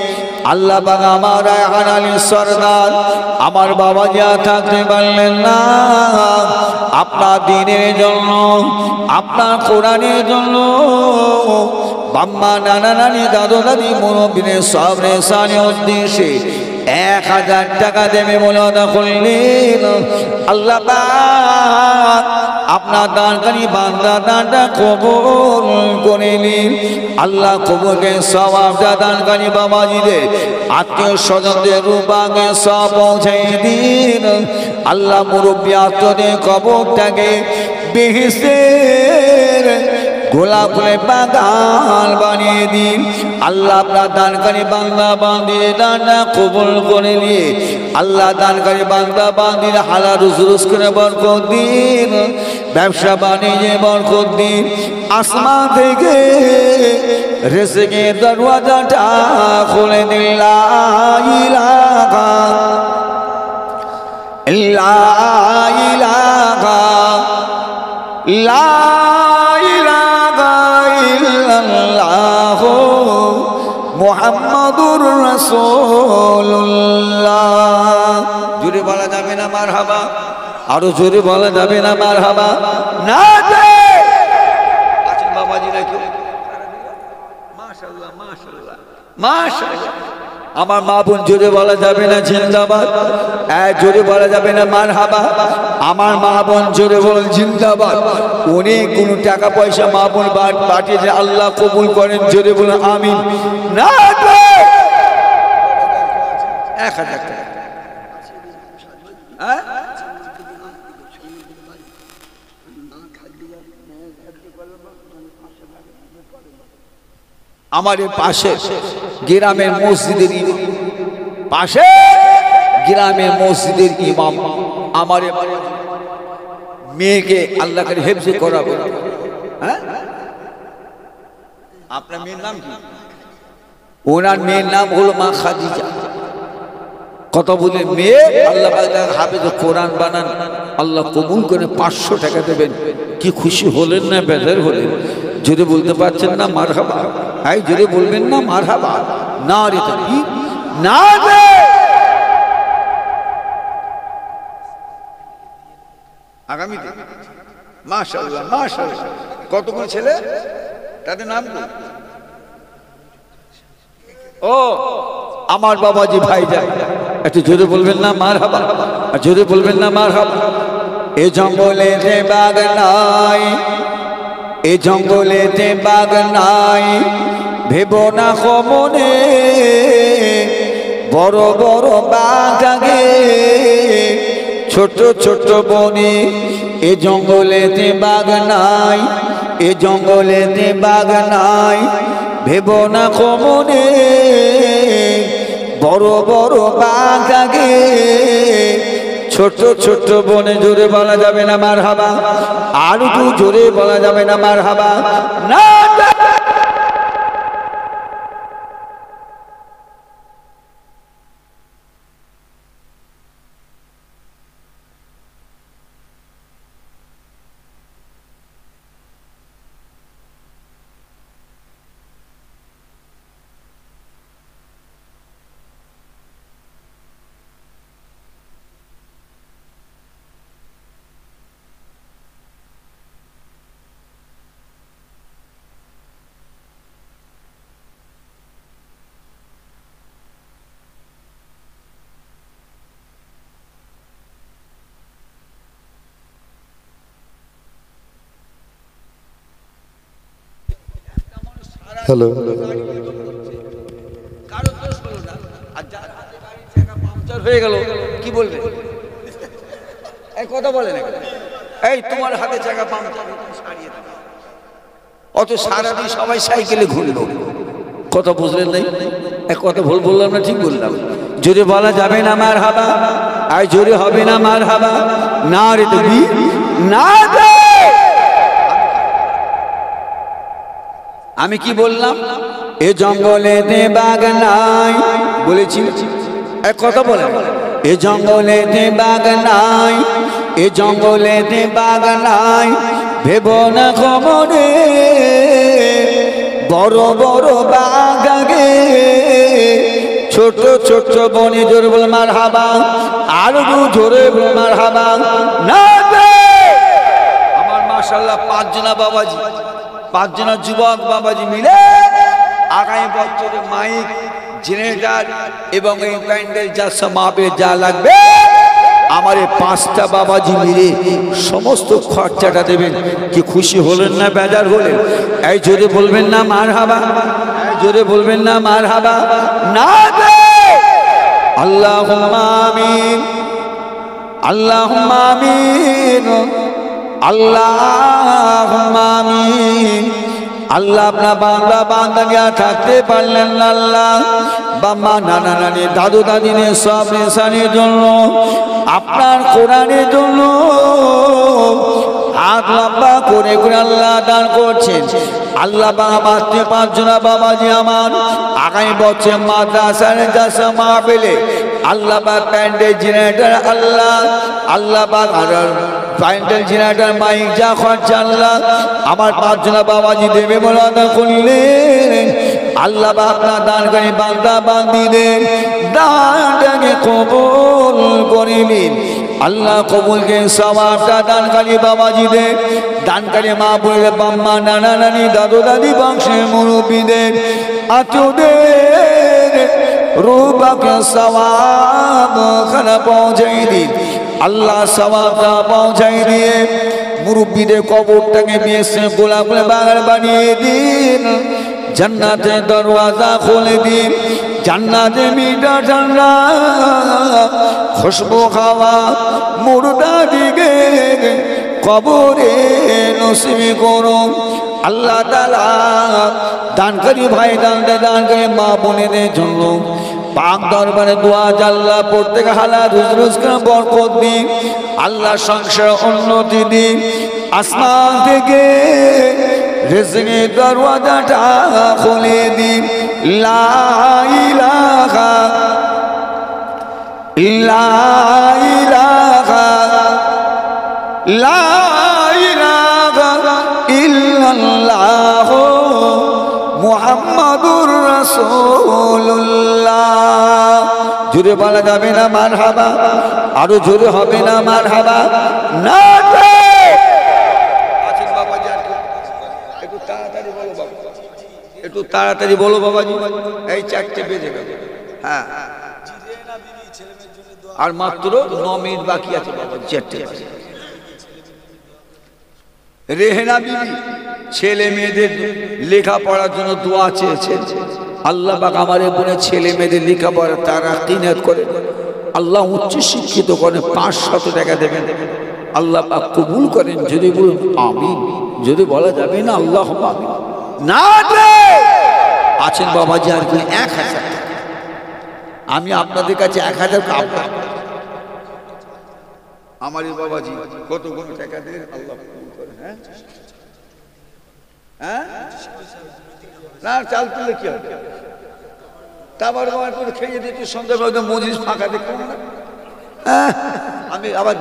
আল্লাহ পাক আমার রায়হান আলী সরদার আমার বাবা যা থাকতে পারলেন না আপনার দ্বীনের জন্য আপনার কোরআনের জন্য বাম্মা নানা নানি দাদু দাদি মুরব্বিদের সবরে সানে উদ্দেশ্যে 1000 টাকা দেবে বলে আদা করলেন আল্লাহ পাক আপনার দানকারী বান্দা দানটা কবুল করে নিন আল্লাহ কবুলকে সওয়াবটা দানকারী বাবাজিদের আত্মীয় স্বজনদের রূপাকে সব পৌঁছে দিন আল্লাহ মুরব্বী আত্মদের কবরটাকে বেহেশতের গোলাপ ফুলে বাগান বানিয়ে দিন আল্লাহ আপনার দানকারী বান্দা বান্দির দানটা কবুল করে নিয়ে আল্লাহ দানকারী বান্দা বান্দির হালাল রুজি করে বরকত দিন ব্যবসা বাণিজ্যে বরকত দিন আসমান থেকে রিজকের দরওয়াজাটা খুলে দিন লা ইলাহা ইল্লাল্লাহ লা মুহাম্মাদুর রাসূলুল্লাহ জোরে বলা যাবে না মারহাবা আরো জোরে বলা যাবে না মারহাবা না আছেন বাবাজি নাকি মাশাআল্লাহ মাশাআল্লাহ মাশাআল্লাহ আমার মা বোন জোরে বলা যাবে না জিন্দাবাদ জোরে বলা যাবে না মারহাবা আমার মা বোন জোরে বলেন জিন্দাবাদ অনেক কোন টাকা পয়সা মা বোন পাঠিয়েছে আল্লাহ কবুল করেন জোরে বলেন আমিন না 1000 টাকা আমাদের পাশে গ্রামের মসজিদের ইমাম আমার মেয়েকে আল্লাহ করে হেফজ করাবো হ্যাঁ আপনার মেয়ের নাম কি ওনার মেয়ের নাম হলো মা খাদিজা কত বলে মেয়ে আল্লাহ হাফেজ কোরআন বানান আল্লাহ কবুল করে 500 টাকা দেবেন কি খুশি হলেন না বেজার হলেন যদি বলতে পারছেন না মারহাবা হাই যদি বলবেন না মারহাবা না রে তাকবীর না রে আগামীতে মাশাআল্লাহ মাশাআল্লাহ কতগুলো ছেলে তাদের নাম কি ও আমার বাবাজি ভাইজান একটু জোরে বলবেন না মারহাবা আর জোরে বলবেন না মারহাবা এ জঙ্গলেতে বাগ নাই এ জঙ্গলেতে বাগ নাই ভেবো না মনে বড় বড় বাগ আগে ছোট ছোট বনে এ জঙ্গলেতে বাগ নাই এ জঙ্গলেতে বাগ নাই ভেবো না মনে বড় বড় বাগ আগে ছোট ছোট বনে জোরে বলা যাবে না মারহাবা আর একটু জোরে বলা যাবে না মারহাবা না হ্যালো, কারোর দোষ হলো না। আর যার হাতে গাড়ির চাকা পাংচার হয়ে গেল কি বলবে? এই কথা বলে না, এই তোমার হাতে চাকা পাংচার সারিয়ে দাও। অত সারাদিন সবাই সাইকেলে ঘুরলো, কথা বুঝলেন নাই? এক কথা ভুল বললাম না ঠিক বললাম? জোরে বলা যাবে না মার হাবা, আর জোরে হবে না মার হাবা, না রে তুমি না রে। আমি কি বললাম? এ জঙ্গলে দে বাঘ নাই বলেছি, এক কথা বলে, এ জঙ্গলে দে বাঘ নাই, এ জঙ্গলে দে বাঘ নাই, ভেব না খবরে বড় বড় বাঘ আগে, ছোট ছোট বনে জোরে বল মার হাবা, আর জোরে বল মার হাবা না রে। আমার মাশাআল্লাহ 5 জনা বাবাজি, 5 জনা যুবক বাবাজি মিলে আগামী বছরে মাইক, জেনারেটর এবং এই প্যান্ডেল যা সমাবে যা লাগবে আমার এই 5টা বাবাজি মিলে সমস্ত খরচাটা দেবেন। কি খুশি হলেন না বেজার হলেন? এই জোরে বলবেন না মার হাবা, এই জোরে বলবেন না মার হাবা না রে। আল্লাহুম্মা আমিন, আল্লাহুম্মা আমিন, আল্লাহুম্মা আমিন। আল্লাহ আপনার বান্দা বান্দাকে থাকতে পারলেন না, আল্লাহ বাবা নানা নানি দাদু দাদিনের সব নিশানের জন্য, আপনার কোরআনের জন্য হাত লম্বা করে করে আল্লাহ দান করছেন। আল্লাহ বাবা 5 জনা বাবাজি আমার আগামী বছর মাদ্রাসার জালসা মাহফিলে আল্লাহ বা প্যান্ডেল জেনারেটর আল্লাহ, আল্লাহ বা প্যান্ডেল জেনারেটর মাইক যা খরচা আল্লাহ আমার 5 জনা বাবাজি দেবে বলে আদা করলেন। আল্লাহ বা আপনার দানকারী বান্দা বান্দিদের দানটাকে কবুল করে নিন। আল্লাহ কবুলকে সওয়াবটা দানকারী বাবাজিদের, দানকারী মা বোনের বাম্মা নানা নানি দাদু দাদি বংশের মুরব্বীদের আত্মীয়দের রূপকে সওয়াব খানা পৌঁছাই দিন। আল্লাহ সওয়াবটা পৌঁছাই দিয়ে মুরব্বীদের কবরটাকে বেশি গোলাপ বাগান বানিয়ে দিন। জান্নাতের দরওয়াজা খুলে দিন, জান্নাতে মিঠা ঠান্ডা খুশবু খাওয়া মুর্দা দিকে কবরে নসিব করুন। আল্লাহ তাআলা দানকারী ভাই দানকারী মা বোনেদের জন্য পাক দরবারে দোয়া আল্লাহ প্রত্যেক হালাত রুজকে বরকত দিন, আল্লাহ সংসার উন্নতি দিন, আসমান থেকে রিজকের দরওয়াজাটা খুলে দিন। লা ইলাহা লা ইলাহা লা ইলাহা ইল্লাল্লাহ মুহাম্মাদুর রাসূলুল্লাহ। জোরে বলা যাবে না মারহাবা, আরো জোরে হবে না মারহাবা না রে। আছেন বাবাজি, একটু তাড়াতাড়ি বলো বাবা, একটু তাড়াতাড়ি বলো বাবাজি, এই 4টে বেজে গেল। হ্যাঁ আর মাত্র 9 মিনিট বাকি আছে বাবা, 4টে। রেহেনা বিবি ছেলে মেয়েদের লেখাপড়ার জন্য দোয়া চেয়েছেন। আল্লাহ পাক আমার বোনের ছেলে মেয়েদের লেখাপড়া তারা কিনাত করে আল্লাহ উচ্চ শিক্ষিত করেন, 500 টাকা দেবেন। আল্লাহ পাক কবুল করেন। যদি বলুন আমিন, যদি বলা যাবে না আল্লাহ আমিন না রে। আছেন বাবাজি আর কি 1000 টাকা, আমি আপনাদের কাছে 1000 টাকা আমারই বাবাজি কতগুলো টাকা দেন আল্লাহ কবুল করেন। হ্যাঁ হ্যাঁ না চাল তুলে কি হবে, তারপর করে খেয়ে দিতে সন্ধ্যাবেলা মজলিস ফাঁকা দেখবো না। আমি আবার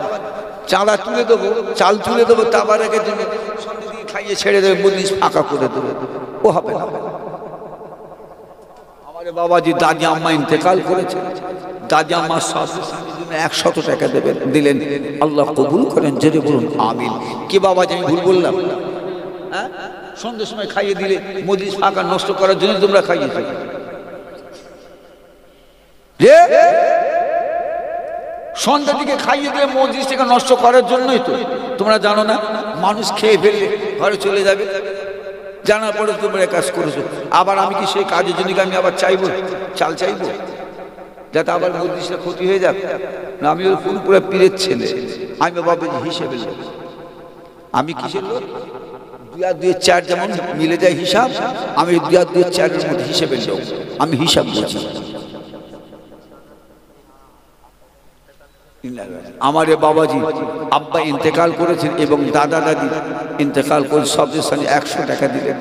চাঁদা তুলে দেবো, চাল তুলে দেবো, তারপর রেখে দেবে সন্ধ্যে দিয়ে খাইয়ে ছেড়ে দেবে, মজলিস ফাঁকা করে দেবে, ও হবে না। আমার বাবাজি দাদি আম্মা ইন্তেকাল করেছে, দাদি আম্মার শাশুড়ির জন্য 100 টাকা দেবেন, দিলেন। আল্লাহ কবুল করেন। যদি বলুন আমিন। কি বাবাজি আমি ভুল বললাম? হ্যাঁ সন্ধ্যের সময় খাইয়ে দিলে মজলিস ফাঁকা নষ্ট করার জন্য তোমরা খাইয়েছো। সন্ধ্যা থেকে খাইয়ে দিলে মজলিস থেকে নষ্ট করার জন্যই তো। তোমরা জানো না মানুষ খেয়ে ফেললে ঘরে চলে যাবে, জানার পরে তোমরা কাজ করেছো, আবার আমি কি সেই কাজের জন্য আমি আবার চাইবো, চাল চাইবো যাতে আবার মজলিসটা ক্ষতি হয়ে যাক? না, আমি ওই পুরোপুরি পীরের ছেলে, আমি বাবা হিসেবে লোক। আমি কিসের লোক? 2 আর 2 4 যেমন মিলে যায় হিসাব, আমি 2 আর 2 4-এর মধ্যে হিসেবের লোক, আমি হিসাব বুঝি। আমার বাবাজি আব্বা ইন্তেকাল করেছেন এবং দাদা দাদি ইন্তেকাল করে সবচেয়ে সামনে 100 টাকা দিলেন।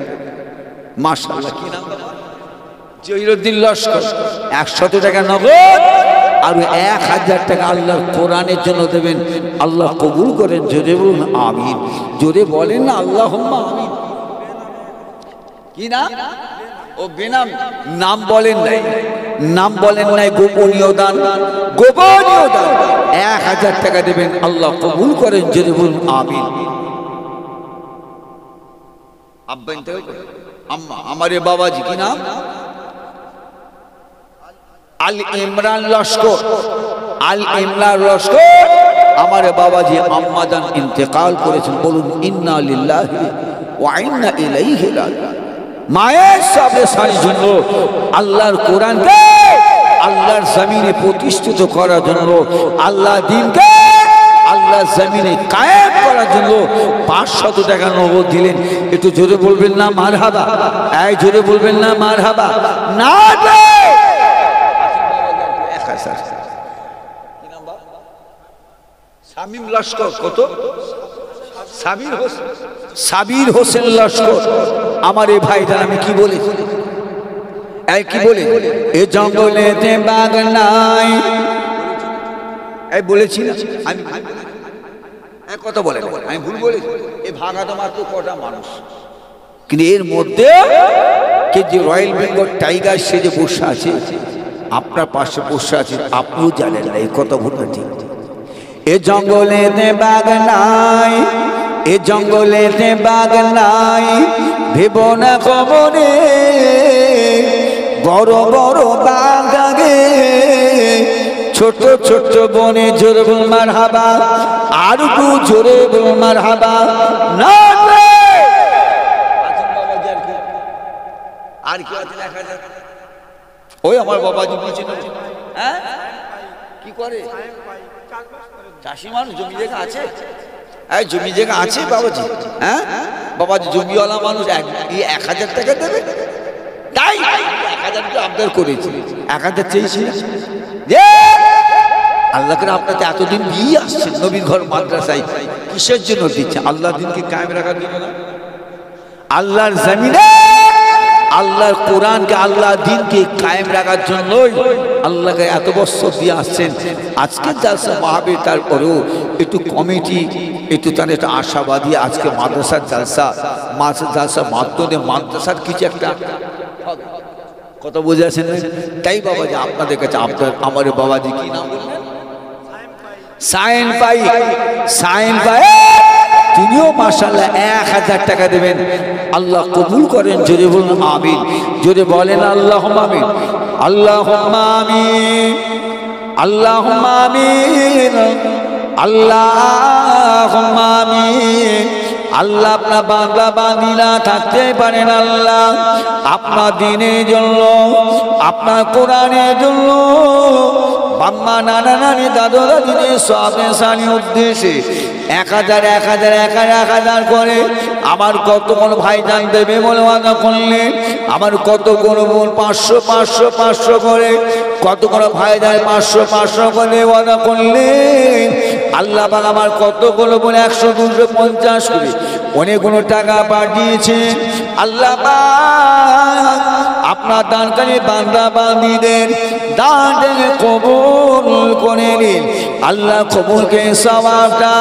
মাশাআল্লাহ, কি নাম? জহিরুদ্দিন লস্কর। 100 টাকা নগদ আর 1000 টাকা আল্লাহর কোরআনের জন্য দেবেন। আল্লাহ কবুল করেন, জোরে বলুন আমিন। জোরে বলেন না আল্লাহুম্মা আমিন। কি নাম? ও বেনাম নাম বলেন নাই, নাম বলেন নাই, গোপনীয় দান, গোপনীয় দান 1000 টাকা দেবেন। আল্লাহ কবুল করেন, জোরে বলুন আমিন। আব্বা ইন্তেকাল করে, আম্মা আমার বাবাজি কি নাম? আল ইমরান লস্কর। আল ইমরান লস্কর আমার বাবাজি আম্মা জান ইন্তেকাল করেছেন। বলুন ইন্না লিল্লাহি ওয়া ইন্না ইলাইহি রাজিউন। মায়ের সামনে সারির জন্য আল্লাহর কোরআনকে আল্লাহর জমিনে প্রতিষ্ঠিত করার জন্য, আল্লাহ দ্বীনকে আল্লাহর জমিনে কায়েম করার জন্য 500 টাকা নগদ দিলেন। একটু জোরে বলবেন না মারহাবা? এই জোরে বলবেন না মারহাবা? না শামীম লস্কর। কত? সাবির হোসেন লস্কর। আমার এই ভাইটা আমি কি বলি, কি বলে? এ জঙ্গলেতে বাঘ নাই, এই বলেছি না আমি? এক কথা বলে আমি ভুল বলেছি? এই ভাগা তো মাত্র কটা মানুষ, কিন্তু এর মধ্যে কে যে রয়্যাল বেঙ্গল টাইগার সে যে বসে আছে, আপনার পাশে বসে আছে, আপনিও জানেন না। এই কথা ভুল ঠিক। এ জঙ্গলেতে বাঘ নাই, এ জঙ্গলেতে বাঘ নাই, ভেব না খবরে বড় বড় বাঘ আগে ছোট ছোট বনে। জোরে বল মারহাবা, আর একটু জোরে বল মারহাবা। না আর কি আছে দেখা যায়? ওই আমার বাবাজি বলছে না, হ্যাঁ কি করে? চাষি মানুষ, জমি জায়গা আছে, এই জমি জায়গা আছে বাবাজি। হ্যাঁ বাবাজি জমিওয়ালা মানুষ 1000 টাকা দেবে, তাই 1000 টাকা আবদার করেছি, 1000 চেয়েছি। আল্লাহ করে আপনাকে এতদিন দিয়ে আসছেন নবীর ঘর মাদ্রাসায়, কিসের জন্য দিচ্ছে? আল্লাহর দিনকে কায়েম রাখার জন্য না, আল্লাহর জমিনে আল্লাহর কোরআনকে আল্লাহর দিনকে কায়েম রাখার জন্যই আল্লাহকে এত বছর দিয়ে আসছেন। আজকে জালসা মাহফিল, তারপরেও একটু কমিটি, একটু তার একটা আশাবাদী। আজকে মাদ্রাসার জালসা, জালসার মাধ্যমে মাদ্রাসার কিছু একটা কথা বুঝে আছেন। তাই বাবাজি আপনাদের কাছে আমার বাবাজি কি নাম বললেন? Sine pi. সাইন পাই তিনিও মাশাআল্লাহ 1000 টাকা দেবেন। আল্লাহ কবুল করেন, জোরে বলুন আমিন। জোরে বলেন আল্লাহুম্মা আমিন, আল্লাহুম্মা আমিন, আল্লাহুম্মা আমিন, আল্লাহুম্মা আমিন। আল্লাহ আপনার বাংলা বাংলা থাকতে পারেন। আল্লাহ আপনার দিনের জন্য, আপনার কোরআনের জন্য, বাম্মা নানা নানি দাদু দাদিদের সবে সানি উদ্দেশ্যে 1000 1000 1000 করে আমার কত কোন ভাইজান দেবে বলে ওয়াদা করলেন। আমার কত কোন বোন 500 500 500 করে, কত কোন ভাইজান 500 500 করে ওয়াদা করলেন। আল্লাহ পাক আমার কত কোন বোন 100 250 করে অনেকগুলো টাকা পাঠিয়েছে। আল্লাহ পাক আপনার দানকারী বান্দা বান্দীদের দানকে কবুল করে নিন। আল্লাহ কবুলকে সওয়াবটা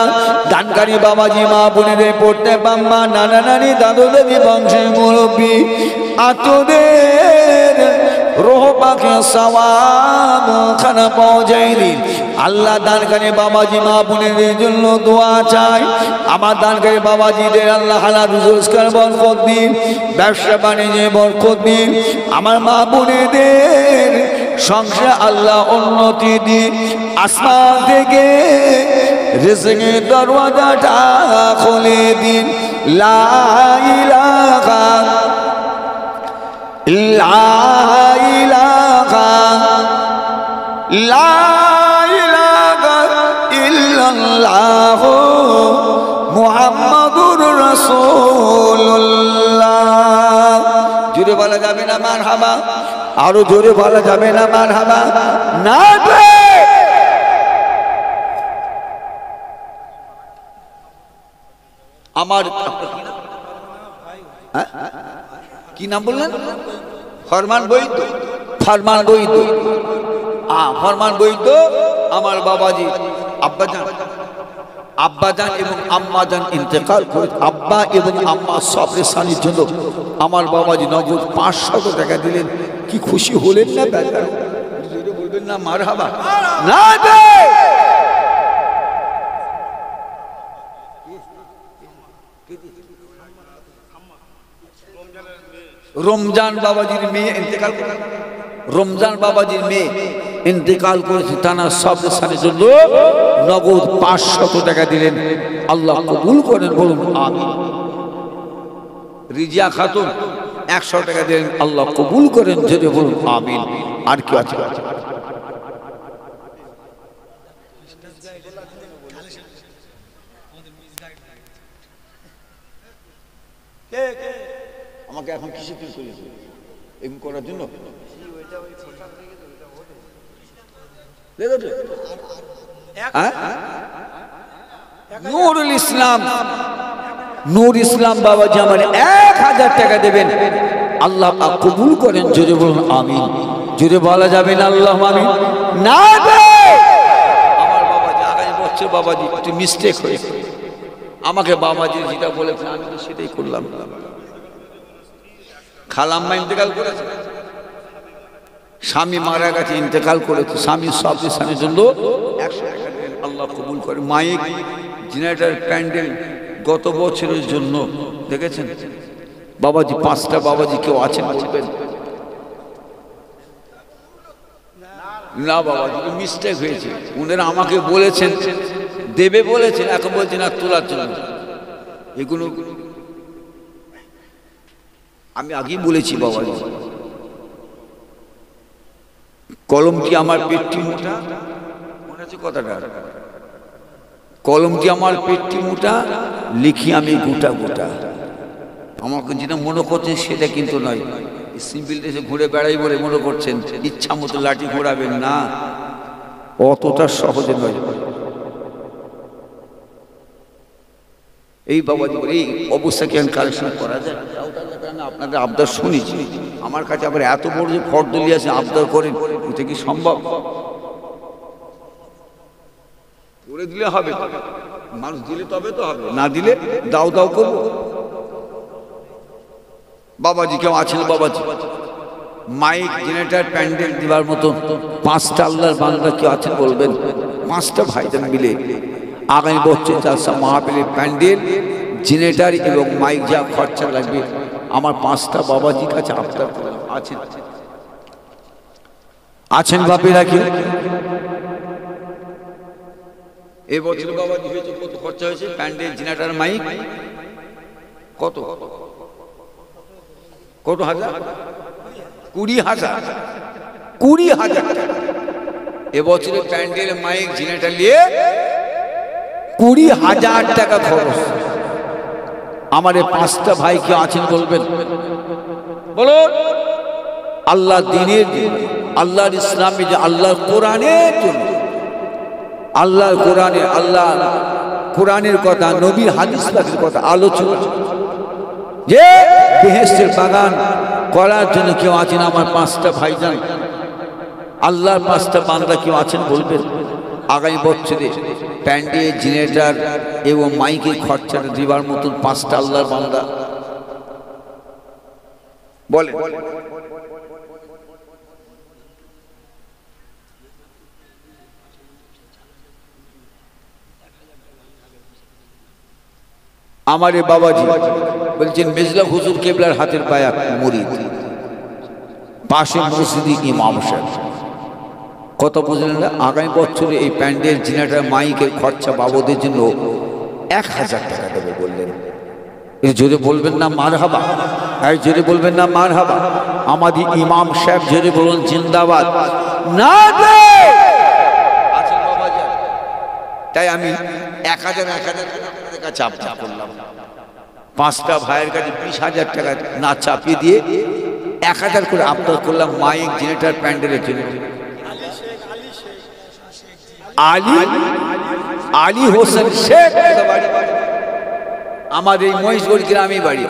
দানকারী বাবাজি মা বোনেদের পড়তে বাম্মা নানা নানি দাদু দাদি বংশের মুরব্বী আতদের রোহ পাকে সওয়াব খানা পৌঁছায় দিন। আল্লাহ দানকারী বাবাজি মা বোনেদের জন্য দোয়া চাই। আমার দানকারী বাবাজিদের আল্লাহ হালাল রোজগার বরকত দিন, ব্যবসা বাণিজ্যে বরকত দিন। আমার মা বোনেদের সংসার আল্লাহ উন্নতি দিন। আসমান থেকে রিজকের দরওয়াজাটা খুলে দিন। লা ইলাহা রাসূলুল্লাহ। জোরে বলা যাবে না মারহাবা? আরো জোরে বলা যাবে না মারহাবা? না আমার কি নাম বললেন? ফরমান বৈদ্য। ফরমান বৈদ্য, ফরমান বৈদ্য আমার বাবাজি আব্বাজান এবং আম্মাজান ইন্তেকাল করে। আব্বা এবং আম্মা সবরের সানির জন্য আমার বাবাজি নগদ 500 টাকা দিলেন। কি খুশি হলেন না? বেটা বলবেন না মারহাবা? না রমজান বাবাজির মেয়ে ইন্তেকাল করে। রমজান বাবাজির মেয়ে ইন্তেকাল করেছে, তানা সবরের সানির জন্য নগদ 500 টাকা দিলেন। আল্লাহ কবুল করেন, বলুন আমিন। রিজিয়া খাতুন 100 টাকা দিলেন, আল্লাহ কবুল করেন, যদি বলুন আমিন। আর কি আছে? আমাকে এখন কিসে কি করেছে এগুলো করার জন্য? নুরুল ইসলাম, নূর ইসলাম বাবাজি আমার 1000 টাকা দেবেন, আল্লাহ কবুল করেন, জোরে বলুন আমিন। জোরে বলা যাবে না আল্লাহ আমিন? না আমার বাবাজি আগামী বছর বাবাজি একটু মিস্টেক হয়েছে, আমাকে বাবাজি যেটা বলেছেন আমি তো সেটাই করলাম। খালাম্মা ইন্তেকাল করেছে, স্বামী মারা গেছে, ইন্তেকাল করেছে, স্বামী সব স্বামীর জন্য 100 টাকা দেন, আল্লাহ কবুল করে। মাইক জেনারেটর প্যান্ডেল গত বছরের জন্য দেখেছেন বাবাজি 5টা বাবাজি কেউ আছেন বলবেন? না বাবাজি মিস্টেক হয়েছে, উনারা আমাকে বলেছেন দেবে বলেছেন, এখন বলছেন আর তোলার জন্য। এগুলো আমি আগেই বলেছি বাবাজি, কলমটি আমার পেটটি মোটা, মনে আছে কথাটা? কলমটি আমার পেটটি মোটা, লিখি আমি গোটা গোটা। আমাকে যেটা মনে করছেন সেটা কিন্তু নয়, সিম্পল ড্রেসে ঘুরে বেড়াই বলে মনে করছেন, ইচ্ছা মতো লাঠি ঘোরাবেন না, অতটা সহজে নয়। এই বাবাজি এই অবস্থা কি কালেকশন করা যায়? আপনাদের আবদার শুনেছি, আমার কাছে আবার এত বড় যে ফর্দলি আছে আবদার করেন, এটা কি সম্ভব? করে দিলে হবে, মানুষ দিলে তবে তো হবে, না দিলে দাও দাও করবো। বাবাজি কেউ আছেন? বাবাজি মাইক জেনারেটর প্যান্ডেল দিবার মতো 5টা আল্লাহর বান্দা কেউ আছেন বলবেন? 5টা ভাইজান মিলে আগামী বছর চাষা মাহফিলের প্যান্ডেল জেনারেটর এবং মাইক যা খরচা লাগবে আমার 5টা বাবাজির কাছে আবদার আছেন। আছেন বাপেরা কেউ? এবছর বাবাজি হয়েছে, কত খরচা হয়েছে প্যান্ডেল জেনারেটর মাইক? কত কত হাজার? 20,000। 20,000 টাকা এবছরে প্যান্ডেল মাইক জেনারেটর নিয়ে 20,000 টাকা খরচ। আমার এই 5টা ভাই কেউ আছেন বলবেন? বলুন। আল্লাহ দিনের, আল্লাহর ইসলামে, যে আল্লাহর কোরআনের জন্য, আল্লাহর কোরআনে, আল্লাহ কোরআনের কথা, নবীর হাদিস পাকের কথা আলোচনা, যে বেহেশতের বাগান করার জন্য কেউ আছেন? আমার 5টা ভাইজান আল্লাহর 5টা বান্দা কেউ আছেন বলবেন? আগামী বছরে প্যান্ডেল জেনারেটর এবং মাইকের খরচাটা দিবার মতন 5টা আল্লাহর বান্দা বলে। আমার এই বাবাজি বলছেন মেজলা হুজুর কেবলার হাতের পায়া মুরিদ, পাশে মসজিদে ইমাম সাহেব। কত বুঝলেন না? আগামী বছরে এই প্যান্ডেল জেনারেটর মাইকের খরচা বাবদের জন্য 1,000 টাকা দেবে বললেন। এই জোরে বলবেন না মারহাবা? এই জোরে বলবেন না মারহাবা? আমাদের ইমাম সাহেব জোরে বলুন জিন্দাবাদ। না বাবাজি, তাই আমি 1,000 টাকা কাছে আবদার করলাম। 5টা ভাইয়ের কাছে 20,000 টাকা না চাপিয়ে দিয়ে 1,000 করে আবদার করলাম মাইক জেনারেটর প্যান্ডেলের জন্য। আলী হোসেন শেখ বাড়ি, আমাদের এই মহিষগড় গ্রামে বাড়ি।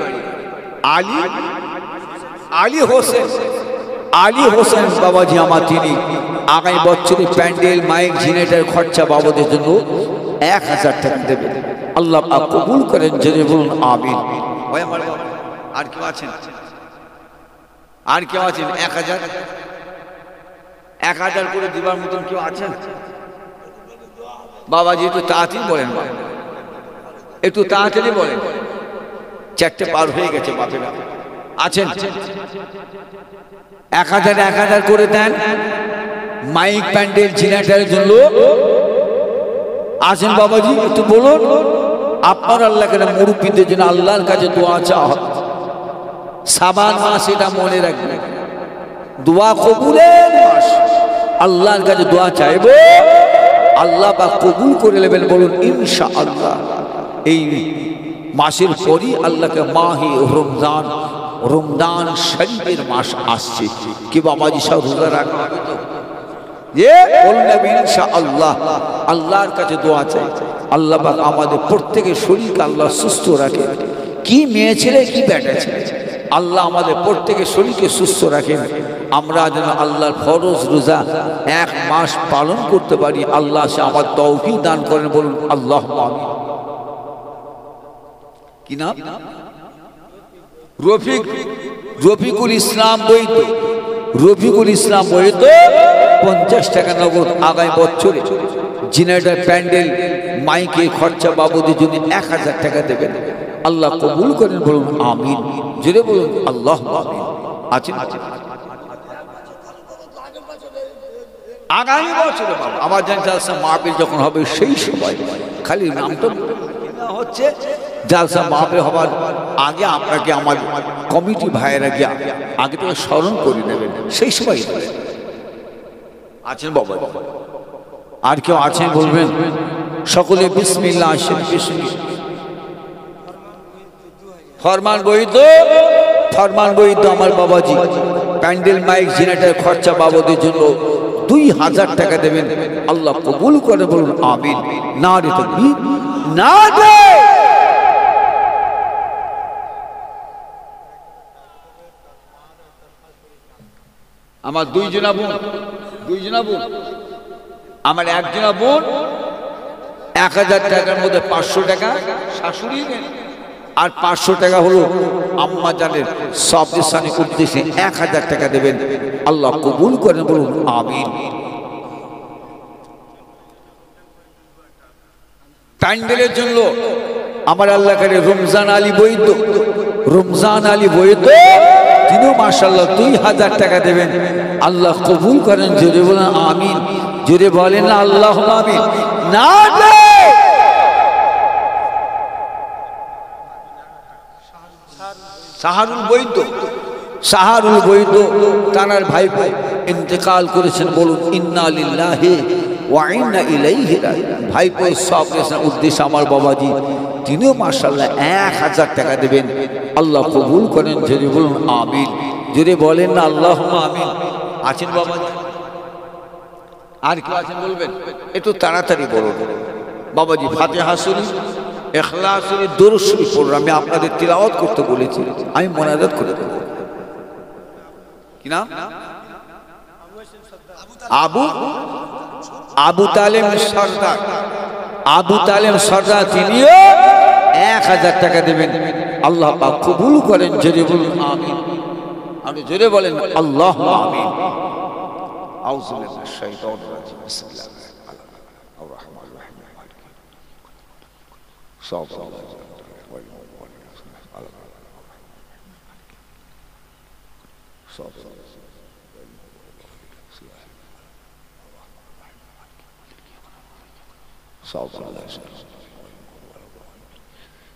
আলী হোসেন বাবাজি আমার, তিনি আগামী বছরে প্যান্ডেল মাইক জেনারেটর খরচা বাবদের জন্য 1,000 টাকা দেবেন। আল্লাহ পাক কবুল করেন, জেনে বলুন আমিন। আর কেউ আছেন? 1,000 করে দিবার মতন কেউ আছেন? বাবাজি একটু তাড়াতাড়ি বলেন, একটু তাড়াতাড়ি বলেন, 4টে পার হয়ে গেছে বাপেরা। আছেন? 1,000 করে দেন মাইক প্যান্ডেল জেনারেটরের জন্য। আছেন বাবাজি? একটু বলুন। আপনার আল্লাহকে মুরব্বীদের জন্য আল্লাহর কাছে দোয়া চাওয়া, সাবান মাস, এটা মনে রাখবেন, দোয়া কবুলের মাস। আল্লাহর কাছে দোয়া চাইব, আল্লাহ পাক কবুল করে নেবেন। বলুন ইনশাআল্লাহ। এই মাসের পরই আল্লাহকে মাহে রমজান শরীফের মাস আসছে। কি বাবাজি সব রোজা রাখা হবে তো? ইনশাআল্লাহ। আল্লাহর কাছে দোয়া চাই, আল্লাহ পাক আমাদের প্রত্যেকের শরীরকে আল্লাহ সুস্থ রাখে। কি মেয়ে ছেলে, কি বেটা ছেলে, আল্লাহ আমাদের প্রত্যেকের শরীরকে সুস্থ রাখেন। আমরা যেন আল্লাহর ফরজ রোজা 1 মাস পালন করতে পারি, আল্লাহ সে আমার তৌফিক দান করেন। বলুন আল্লাহ আমিন। কি নাম? রফিকুল ইসলাম বৈদ্য। রফিকুল ইসলাম বৈদ্য 50 টাকা নগদ আগামী বছরে জেনারেটর প্যান্ডেল মাইকে খরচা বাবদের জন্য 1,000 টাকা দেবেন। আল্লাহ কবুল করেন। বলুন আমিন, জোরে বলুন আল্লাহ আমিন। আছেন? আগামী বছরে আমার জালসা মাহফিল যখন হবে সেই সময় খালি নামটা হচ্ছে, জালসা মাহফিল হবার আগে আপনাকে আমার কমিটি ভাইয়েরা গিয়ে আগে থেকে স্মরণ করে নেবেন, সেই সময় আছেন বাবা? আর কেউ আছেন বলবেন? সকলে বিসমিল্লাহ। আসেন ফরমান বৈদ্য আমার বাবাজি প্যান্ডেল মাইক জেনারেটর খরচা বাবদের জন্য 2,000 টাকা দেবেন। আল্লাহ কবুল করে। বলুন আমিন। না রে তাকবীর, না রে। আমার 2 জনা বোন, আমার 1 জনা বোন 1,000 টাকার মধ্যে 500 টাকা শাশুড়ি নেন, আর 500 টাকা হলো আম্মা জানের সবদের উদ্দেশ্যে 1,000 টাকা দেবেন। আল্লাহ কবুল করেন। বলুন আমিন। প্যান্ডেলের জন্য আমার আল্লাহ করে রমজান আলী বৈদ্য, তিনিও মাশাআল্লাহ 2,000 টাকা দেবেন। আল্লাহ কবুল করেন। জোরে বলেন আমিন, জোরে বলেন না আল্লাহ আমিন। না রে সাহারুল বৈদ্য তানার ভাইপো ইন্তেকাল করেছেন। বলুন ইন্না লিল্লাহি ওয়া ইন্না ইলাইহি রাজিউন। ভাইপো সব উদ্দেশ্যে আমার বাবাজি তিনিও মাশাআল্লাহ 1,000 টাকা দেবেন। আল্লাহ কবুল করেন। জোরে বলুন আমিন, জোরে বলেন না আল্লাহুম্মা আমিন। আছেন বাবাজি? আর কেউ আছেন বলবেন? একটু তাড়াতাড়ি বলুন বাবাজি। ফাতিহা শরীফ, ইখলাস শরীফ, দুরূদ শরীফ পড়ুন। আমি আপনাদের তিলাওয়াত করতে বলেছি, আমি মোনাজাত করে দেব। কি নাম? আবু তালেম সরদার, তিনিও 1,000 টাকা দেবেন। আল্লাহ পাক কবুল করেন। জোরে বলুন আমিন। আপনি জোরে বলেন আল্লাহ আমিন। আউযু বিল্লাহিশ শাইতানির রাজিম।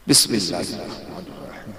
বিসমিল্লাহির রহমানির রহিম।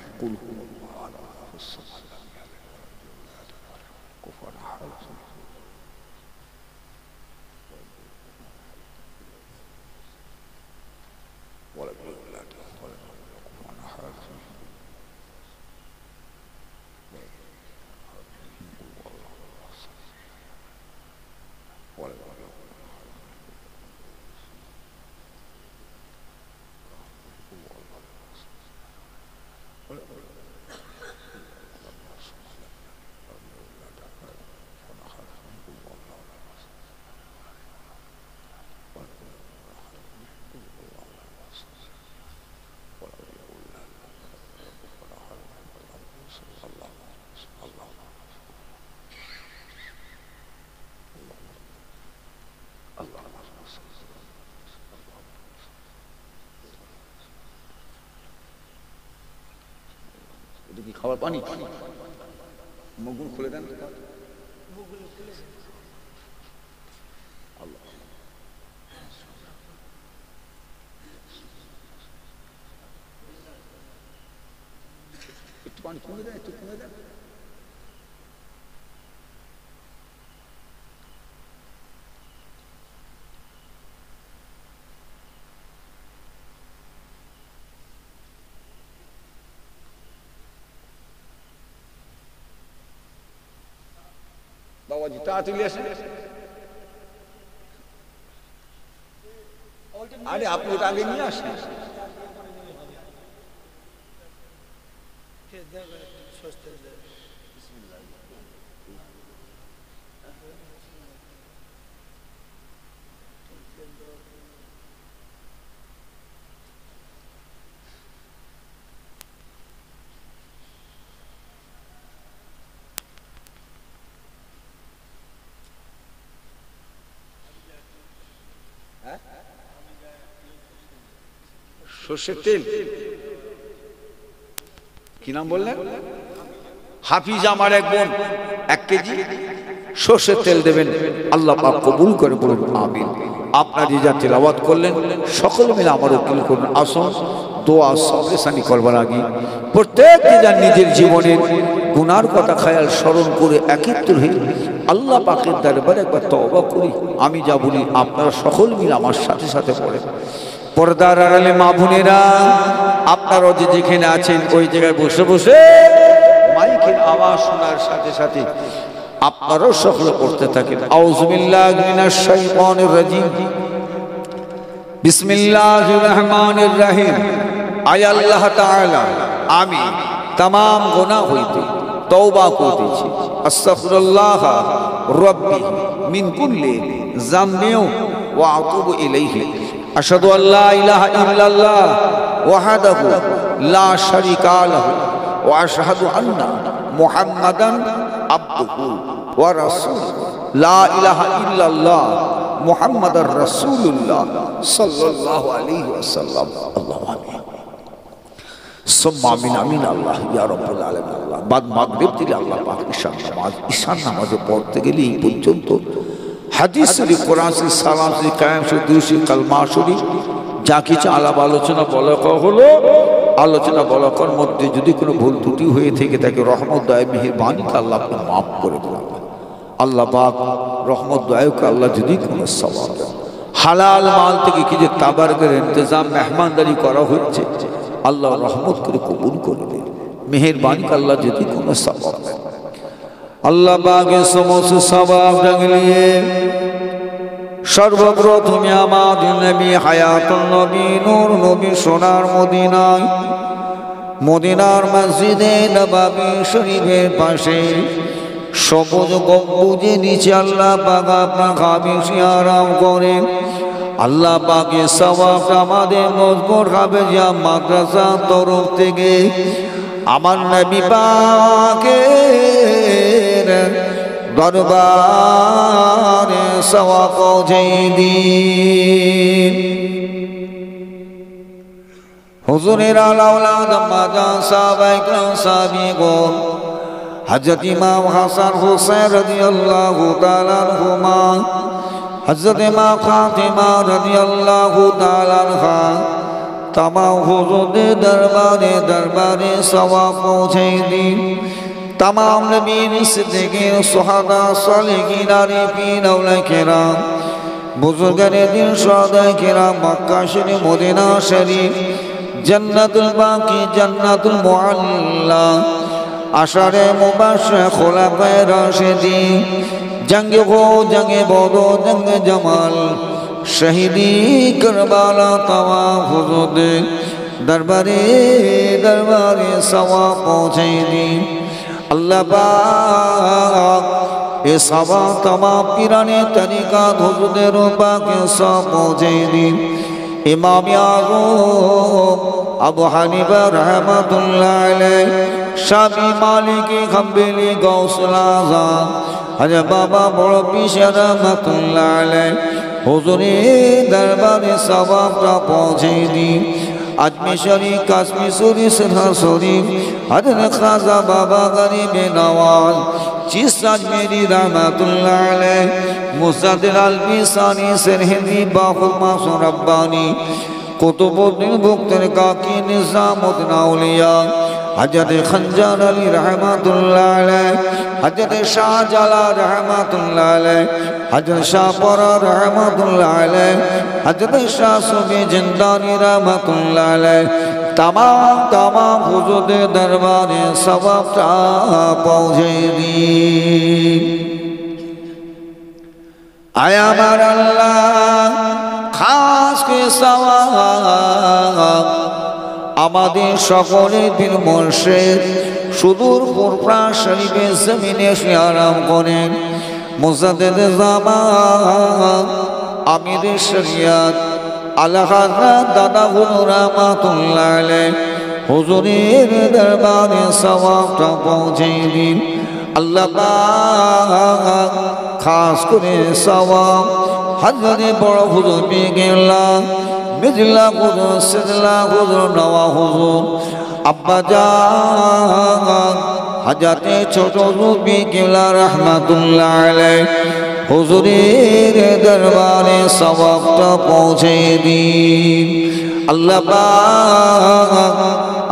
খাবার পানি মুখগুলো খুলে দেন আল্লাহ একটু পানি কমে দেন একটু কমে দেন বাবাজি তাড়াতাড়ি আসেন আরে আপনি ওটা আগে নিয়ে আসেন সরষের তেল কি নাম বললেন হাফিজ আমার এক বোন 1 কেজি সরষের তেল দেবেন আল্লাহ পাক কবুল করে বলুন আমিন আপনারা যে যা তেলাওয়াত করলেন সকলে মিলে আমার উকিল করুন আসুন দোয়া সবরেসানি করবার আগে প্রত্যেককে যার নিজের জীবনের গুনার কথা খেয়াল স্মরণ করে একত্র হয়ে আল্লাহ পাকের দরবারে একবার তওবা করি আমি যা বলি আপনারা সকল মিলে আমার সাথে সাথে পড়েন পর্দার আড়ালে মা বোনেরা আপনারা যে যেখানে আছেন ওই জায়গায় বসে বসে মাইকের আওয়াজ শোনার সাথে সাথে আপনারাও সকলে পড়তে থাকেন আউযু বিল্লাহি মিনাশ শাইতানির রাজিম বিসমিল্লাহির রহমানির রহিম আয় আল্লাহ তাআলা আমি तमाम গুনাহ হইতে তওবা করতেছি আস্তাগফিরুল্লাহ রাব্বি মিন কুল্লি যামবিন ওয়া আতুবু ইলাইহি আশহাদু আল্লা ইলাহা ইল্লাল্লাহ ওয়াহদাহু লা শারীকা লাহু ওয়া আশহাদু আন্না মুহাম্মাদান আবদুহু ওয়া রাসূলুহু লা ইলাহা ইল্লাল্লাহ মুহাম্মাদুর রাসূলুল্লাহ সাল্লাল্লাহু আলাইহি ওয়াসাল্লাম আল্লাহু আমিন সুম্মা আমিন আমিন আল্লাহ ইয়া রাব্বুল আলামিন আল্লাহ বাদ মাগরিব থেকে আল্লাহ পাক ঈশান নামাজে পড়তে গেলে এই পর্যন্ত হাদিস শরীফ কোরআন শরীফ সালাম শরীফ কায়াম শরীফ দুরূদ কালমা শরীফ যা কিছু আলাপ আলোচনা বলা হলো আলোচনা বলার মধ্যে যদি কোনো ভুল ত্রুটি হয়ে থেকে থাকে রহমত দয়া মেহেরবানিকে আল্লাহ আপনি মাফ করে দেন আল্লাহ পাক রহমত দয়াকে আল্লাহ যদি কোনো সওয়াব দেন হালাল মাল থেকে কি যে তাবারকের ইন্তজাম মেহমানদারি করা হচ্ছে আল্লাহ রহমত করে কবুল করে দেন মেহেরবানিকে আল্লাহ যদি কোনো সওয়াব দেন আল্লাহ পাকের সমস্ত সওয়াব জাগলিয়ে সর্বপ্রথমে আমাদের নবী হায়াতুন নবী নূর নবী সোনার মদিনার মসজিদে নববী শরীফের পাশে সবুজ গম্বুজে নিচে আল্লাহ পাক আপনার খাবেশি আরাম করেন আল্লাহ পাকের সওয়াবটা আমাদের মজবুর হাফেজিয়া মাদ্রাসার তরফ থেকে আমার নবী পাকের দরবারে সওয়াব পৌঁছে দিন হুজুরের আওলাদ মাদান সাহাবায়ে کرام সাহাবীগণ হযরত ইমাম হাসান হুসাইন রাদিয়াল্লাহু তাআলা আনহুমা হযরত মা ফাতিমা রাদিয়াল্লাহু তাআলা আনহা तमाम हुजूर दरबारे सवाब पहुँचे दिन तमाम नबी सिद्दीकीन सुहादा सालिहीन आरिफीन औलिया किराम बुजुर्गाने दिन शुहदा किराम मक्का शरीफ मदीना शरीफ जन्नतुल बाकी जन्नतुल मुअल्ला आशारे मुबाशशिर खुलाफाए राशिदीन जंगे हो जंगे बदर जंगे जमाल शहीदी करबाला तवाफ हुजूर दरबारे दरबारे सवा पहुँचे दिन अल्लाह पाक ये सवा तमाम पीराने तरीका हुजूर पाक के सब पहुँचे दिन इमाम आज़म अबू हनीफा रहमतुल्लाह अलैह शाफी मालिकी हम्बली गौसुल आज़म हज़रत बाबा बड़ो पीर रहमतुल्लाह अलैह हुजूरे दरबारे सवाब का पहुँचे दिन अजमेर शरीफ काश्मीर शरीफ सरहद शरीफ हज़रत ख्वाजा बाबा गरीब नवाज चिश्ती अजमेरी रहमतुल्लाह अलैह मुसद्दिद अल-बिसानी सरहिंदी बाहुल मासूम रब्बानी कुतुबुद्दीन बुख्तरकाकी निज़ामुद्दीन औलिया हज़रत खंजर अली रहमतुल्लाह अलैह हज़रत शाहजलाल रहमतुल्लाह अलैह हज़रत शाहपरा रहमतुल्लाह अलैह हज़रत शाह सूफी जिंदानी रहमतुल्लाह अलैह तमाम हुजूर दरबारे सवाब पहुँचे दी आया हमार अल्लाह खास के सवाब আমাদের সকলের পীর মুর্শিদ সুদূর ফুরফুরা শরীফের জমিনে আরাম করেন মুজাদ্দিদ জামান আমির শরিয়ত আলা হযরত দাদা হুজুর রাহমাতুল্লাহ আলাইহি হুজুরের দরবারে সওয়াবটা পৌঁছে দিন আল্লাহ পাক খাস করে সওয়াব হযরত বড় হুজুর বিকেল্লা मिजला हुजूर सिजला हुजूर नवा हुजूर अब्बा जान हजरत छोटो रूबी किबला रहमतुल्लाह अलैह हुजूरेर दरबारे सवाबटा पहुँचे दिन अल्लाह पाक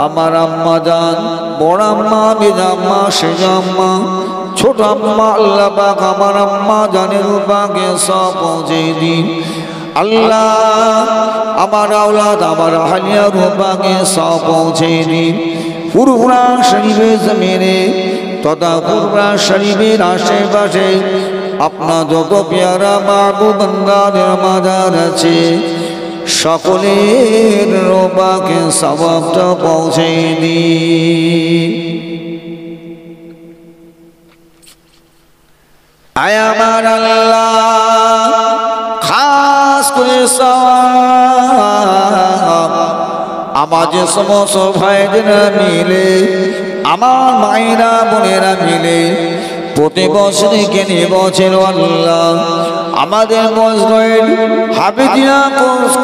আমার আম্মা জান বড় আম্মা মেজা আম্মা সেজা আম্মা ছোট আম্মা আল্লাহ পাক আমার আম্মা জানের পাকে সব পৌঁছে দিন अल्लाह हमारा औलाद हमारा हलिया रूपा के सौ पहुँचे दिन फुरफुरा शरीफे जमीने तथा फुरफुरा शरीफेर आशे पाशे अपना যত प्यारा महबूब बंदाদের মাজার আছে সকলের রূপাকে সওয়াবটা পৌঁছে দিন আয় আমার আল্লাহ আমার যে সমস্ত ভাইরা মিলে আমার মায়েরা বোনেরা মিলে প্রতি বছর কেনে বছর আল্লাহ আমাদের মসজিদ হাফেজিয়া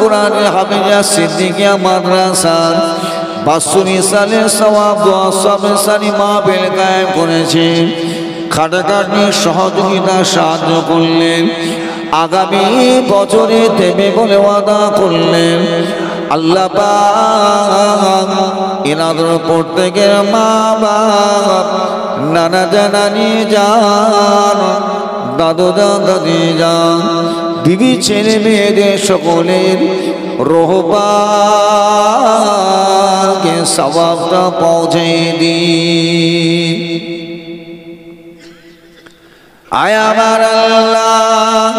কোরআন হাফেজিয়া সিদ্দিকিয়া মাদ্রাসার 62 সালের সওয়াব দোয়া সবে সানি মাহফিল কায়েম করেছে খাটাখাটনি সহযোগিতা সাহায্য করলেন आगामी बछरे देबे बोले वादा करलेन अल्लाह पाक इनाদের প্রত্যেকের মা বাপ নানা জানানি জান দাদু দাদি জান বিবি ছেলে মেয়েদের সকলের রোহবাকে সওয়াবটা পৌঁছে দিন आय আমার আল্লাহ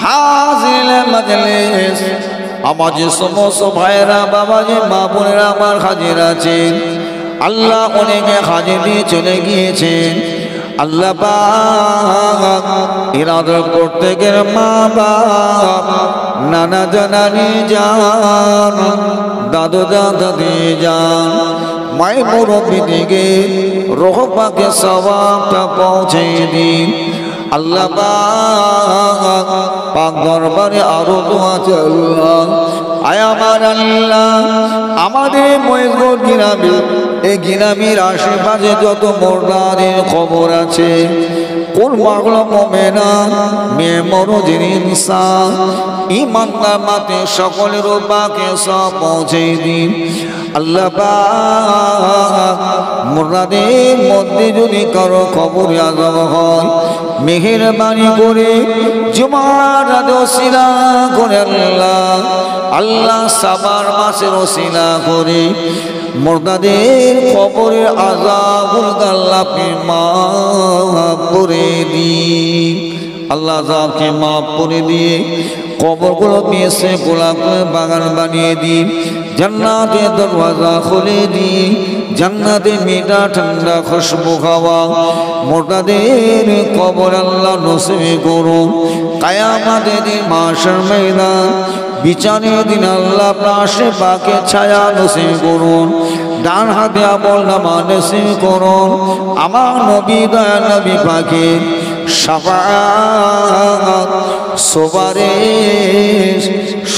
হাজির মজলিস আমার যে সমস্ত ভাইরা বাবাজি মা বোনেরা আমার হাজির আছেন আল্লাহ অনেকে হাজির দিয়ে চলে গিয়েছেন আল্লাহ পাক ইনাদের প্রত্যেকের মা বাপ নানা জানানি জান দাদু দাদি জান মাই মুরব্বি দিকে রোহ পাকে সওয়াবটা পৌঁছে দিন আল্লাহ পাক দরবারে আরো দোয়া আল্লাহ আয় আমার আল্লাহ আমাদের ময়ূরগঞ্জ গ্রামে এই গ্রামের আশেপাশে যত মুর্দাদের খবর আছে কোন পাগল মুমিনা মেয়ে মরজির ইনসান ঈমানদার মাতে সকলের পাকে সব পৌঁছে দিন আল্লাহ পাক মুর্দাদের মধ্যে যদি কারো খবর আজব হয় মেহেরবানি করে জুমার রাত ওসিলা করে আল্লাহ আল্লাহ সাবার মাসের ওসিলা করে মুর্দাদের কবরের আযাবুল আল্লাহ মাফ করে দিন আল্লাহ আযাবকে মাফ করে দিয়ে কবরগুলো পেয়েছে গোলাপ বাগান বানিয়ে দিন, জান্নাতের দরওয়াজা খুলে দিন, জান্নাতে মিঠা ঠান্ডা খুশবু খাওয়া মোটাদের কবর আল্লাহ নসিব করুন। কিয়ামতের দিন মাহশর ময়দান বিচারের দিন আল্লাহ পাশে পাকে ছায়া নসিব করুন, ডান হাতে আমল নামা নসিব করুন। আমার নবী দয়া নবী পাকে শাফাআত সুপারিশ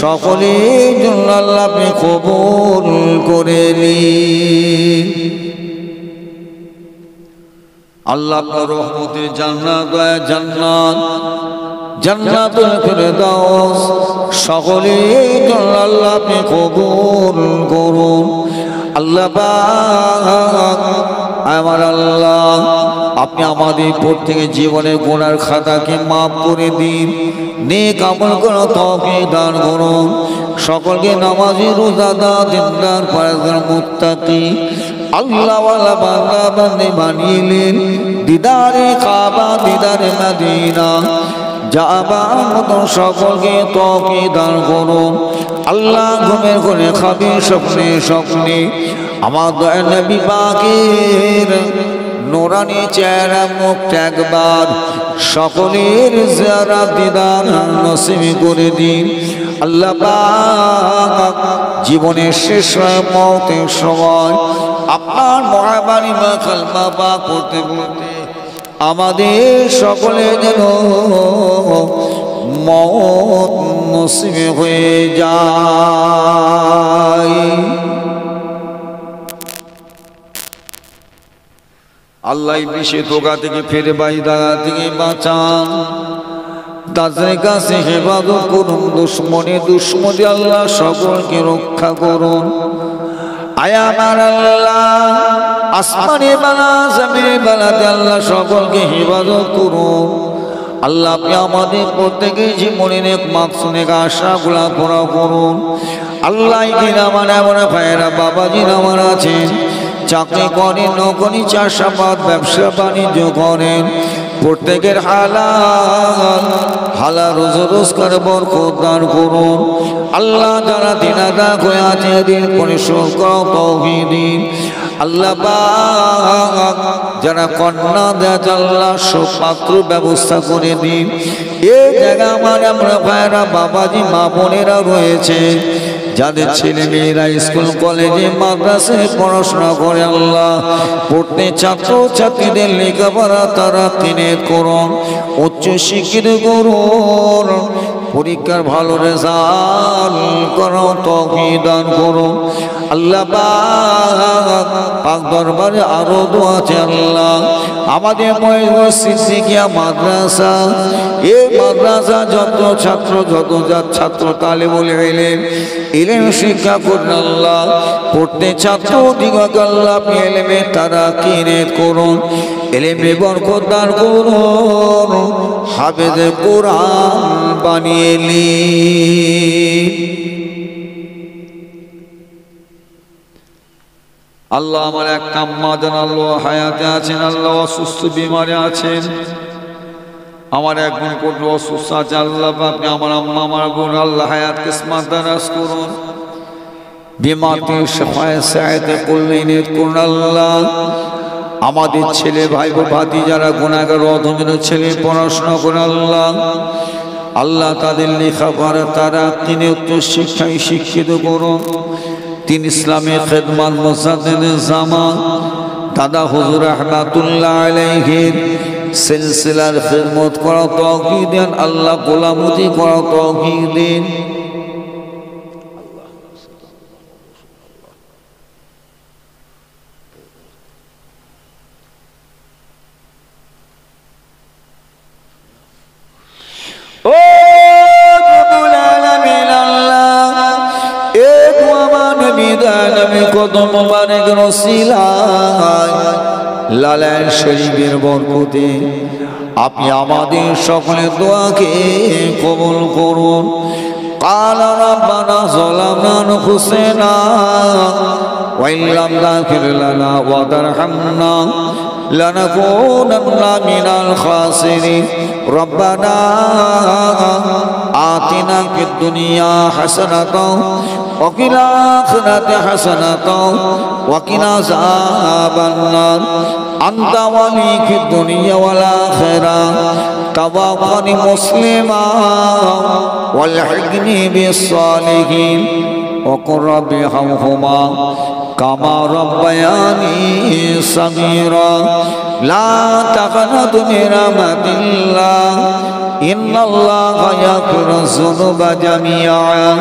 সকলের জন্য আল্লাহ আপনি কবুল করে নিন। আল্লাহ আপনার রহমতে জান্নাত দয়া জান্নাত জান্নাতুল ফিরদাউস সকলের জন্য আল্লাহ আপনি কবুল করুন। আল্লাহ পাক আমার আল্লাহ আপনি আমাদের প্রত্যেকের জীবনের গুনার খাতাকে মাফ করে দিন, নেক আমল করার তৌফিক দান করুন। সকলকে নামাজি রোজাদার দিনদার পরহেজগার মুত্তাকি আল্লাহ ওয়ালা বান্দা বান্দী বানিয়েলেন। দিদারে কাবা দিদারে মদিনা যাবার মতো সকলকে তৌফিক দান করুন। আল্লাহ ঘুমের ঘরে খাবে স্বপ্নে স্বপ্নে আমার দয়ার নবী পাকের নূরানি চেহারা মুখটা একবার সকলের জিয়ারত দিদার নসিব করে দিন। আল্লাহ পাক জীবনের শেষ মওতের সময় আপনার মহাবাণী বা কালমা পাক পড়তে পড়তে আমাদের সকলে যেন মওত নসিব হয়ে যায়। আল্লাহ ইবলিসের ধোঁকা থেকে ফেরে বাইদা থেকে বাঁচান, তাদের কাছে হেফাজত করুন, দুশ্মনে আল্লাহ সকলকে রক্ষা করুন। আয় আমার আল্লাহ আসমানে বালা জমিনে বালাতে আল্লাহ সকলকে হেফাজত করুন। আল্লাহ আপনি আমাদের প্রত্যেকের জীবনে নেক মাকসুদ আশাগুলা পুরা করুন। আল্লাহ এখানে আমার এমন ভাইয়েরা বাবাজি আমার আছেন, চাকরি করেন, নৌকরি, চাষাবাদ, ব্যবসা বাণিজ্য করেন, প্রত্যেকের হালাল রোজ রোজগার বরকত দান করুন। আল্লাহ যারা দিনাদা হয়ে আছে দিন পরিশোধ করাও তৌফিক দিন। আল্লাহ পাক যারা কন্যা দেয় আল্লাহ সুপাত্র ব্যবস্থা করে দিন। এই জায়গা আমার আমরা ভাইরা বাবাজি মা বোনেরা রয়েছে, যাদের ছেলে মেয়েরা স্কুল কলেজে মাদ্রাসায় পড়াশোনা করে আল্লাহ পড়তে ছাত্র ছাত্রীদের লেখাপড়া তারা কিনে করুন, উচ্চ শিক্ষিত করুন, পরীক্ষার ভালো রেজাল্ট করো, তৌফিক দান করুন। আল্লাহ পাক দরবারে আরো দোয়া আছে আল্লাহ আমাদের মসজিদ সিদ্দিকিয়া মাদ্রাসা, এই মাদ্রাসা যত ছাত্র ছাত্র তালিবুল ইলম শিক্ষা করুন আল্লাহ, পড়তে ছাত্র দিগকে আল্লাহ ইলমে তারা কিনে করুন, ইলমে বরকত দান করুন, হাফেজে কোরআন বানিয়ে নিন। আল্লাহ আমার এক আম্মা জান আল্লাহ হায়াতে আছেন, আল্লাহ অসুস্থ বিমারে আছেন, আমার এক বোন করলো অসুস্থ আছে, আল্লাহ আপনি আমার আম্মা আমার বোন আল্লাহ হায়াত কিসমত দারাজ করুন, বিমাতে শাফায়ে সায়েতে কুল্লিনিত করুন। আল্লাহ আমাদের ছেলে ভাই ভাতি যারা গুনাহগার অধম ছেলে পড়াশোনা করে আল্লাহ আল্লাহ তাদের লেখাপড়া তারা তিনি উচ্চ শিক্ষায় শিক্ষিত করুন। তিন ইসলামী খেদমত মুজাদ্দিদ জামান দাদা হুজুর রহমাতুল্লাহ আলাইহির সিলসিলার খিদমত করা তৌফিক দেন আল্লাহ, গোলামতি করা তৌফিক দেন। ও রব্বুল আলামিন আল্লাহ এক ওয়ামান বিদান আমি কত মুবারক রসিলায় লালায় শরীফের বরকতে আপনি আমাদের সকলের দোয়াকে কবুল করুন। قال ربنا ظلمنا أنفسنا وإن لم تغفر لنا وترحمنا لنكونن من الخاسرين ربنا آتنا في الدنيا حسنة وفي الآخرة حسنة وقنا عذاب النار أنت ولي في الدنيا والآخرة توفني مسلما والحقني بالصالحين وقل رب ارحمهما كما ربياني صغيرا لا تقنط من رحمة الله إن الله يغفر الذنوب جميعا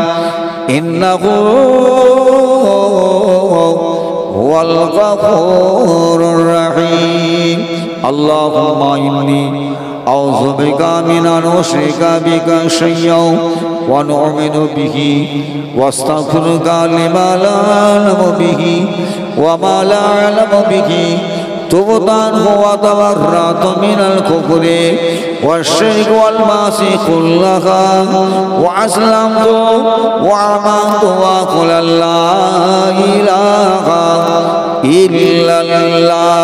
إنه هو الغفور الرحيم اللهم إني أعوذ بك من أن أشرك بك شيئا ونؤمن به واستغفرك لما لا أعلم به وما لا أعلم به تبت عنه وتبرأت من الكفر والشرك والمعاصي كلها وأسلمت وآمنت وقل لا إله إلا الله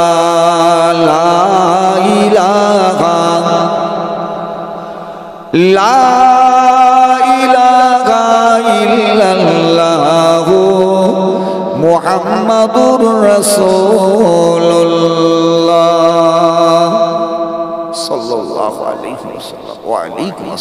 لا إله إلا الله محمد رسول الله صلى الله عليه وسلم وعليكم السلام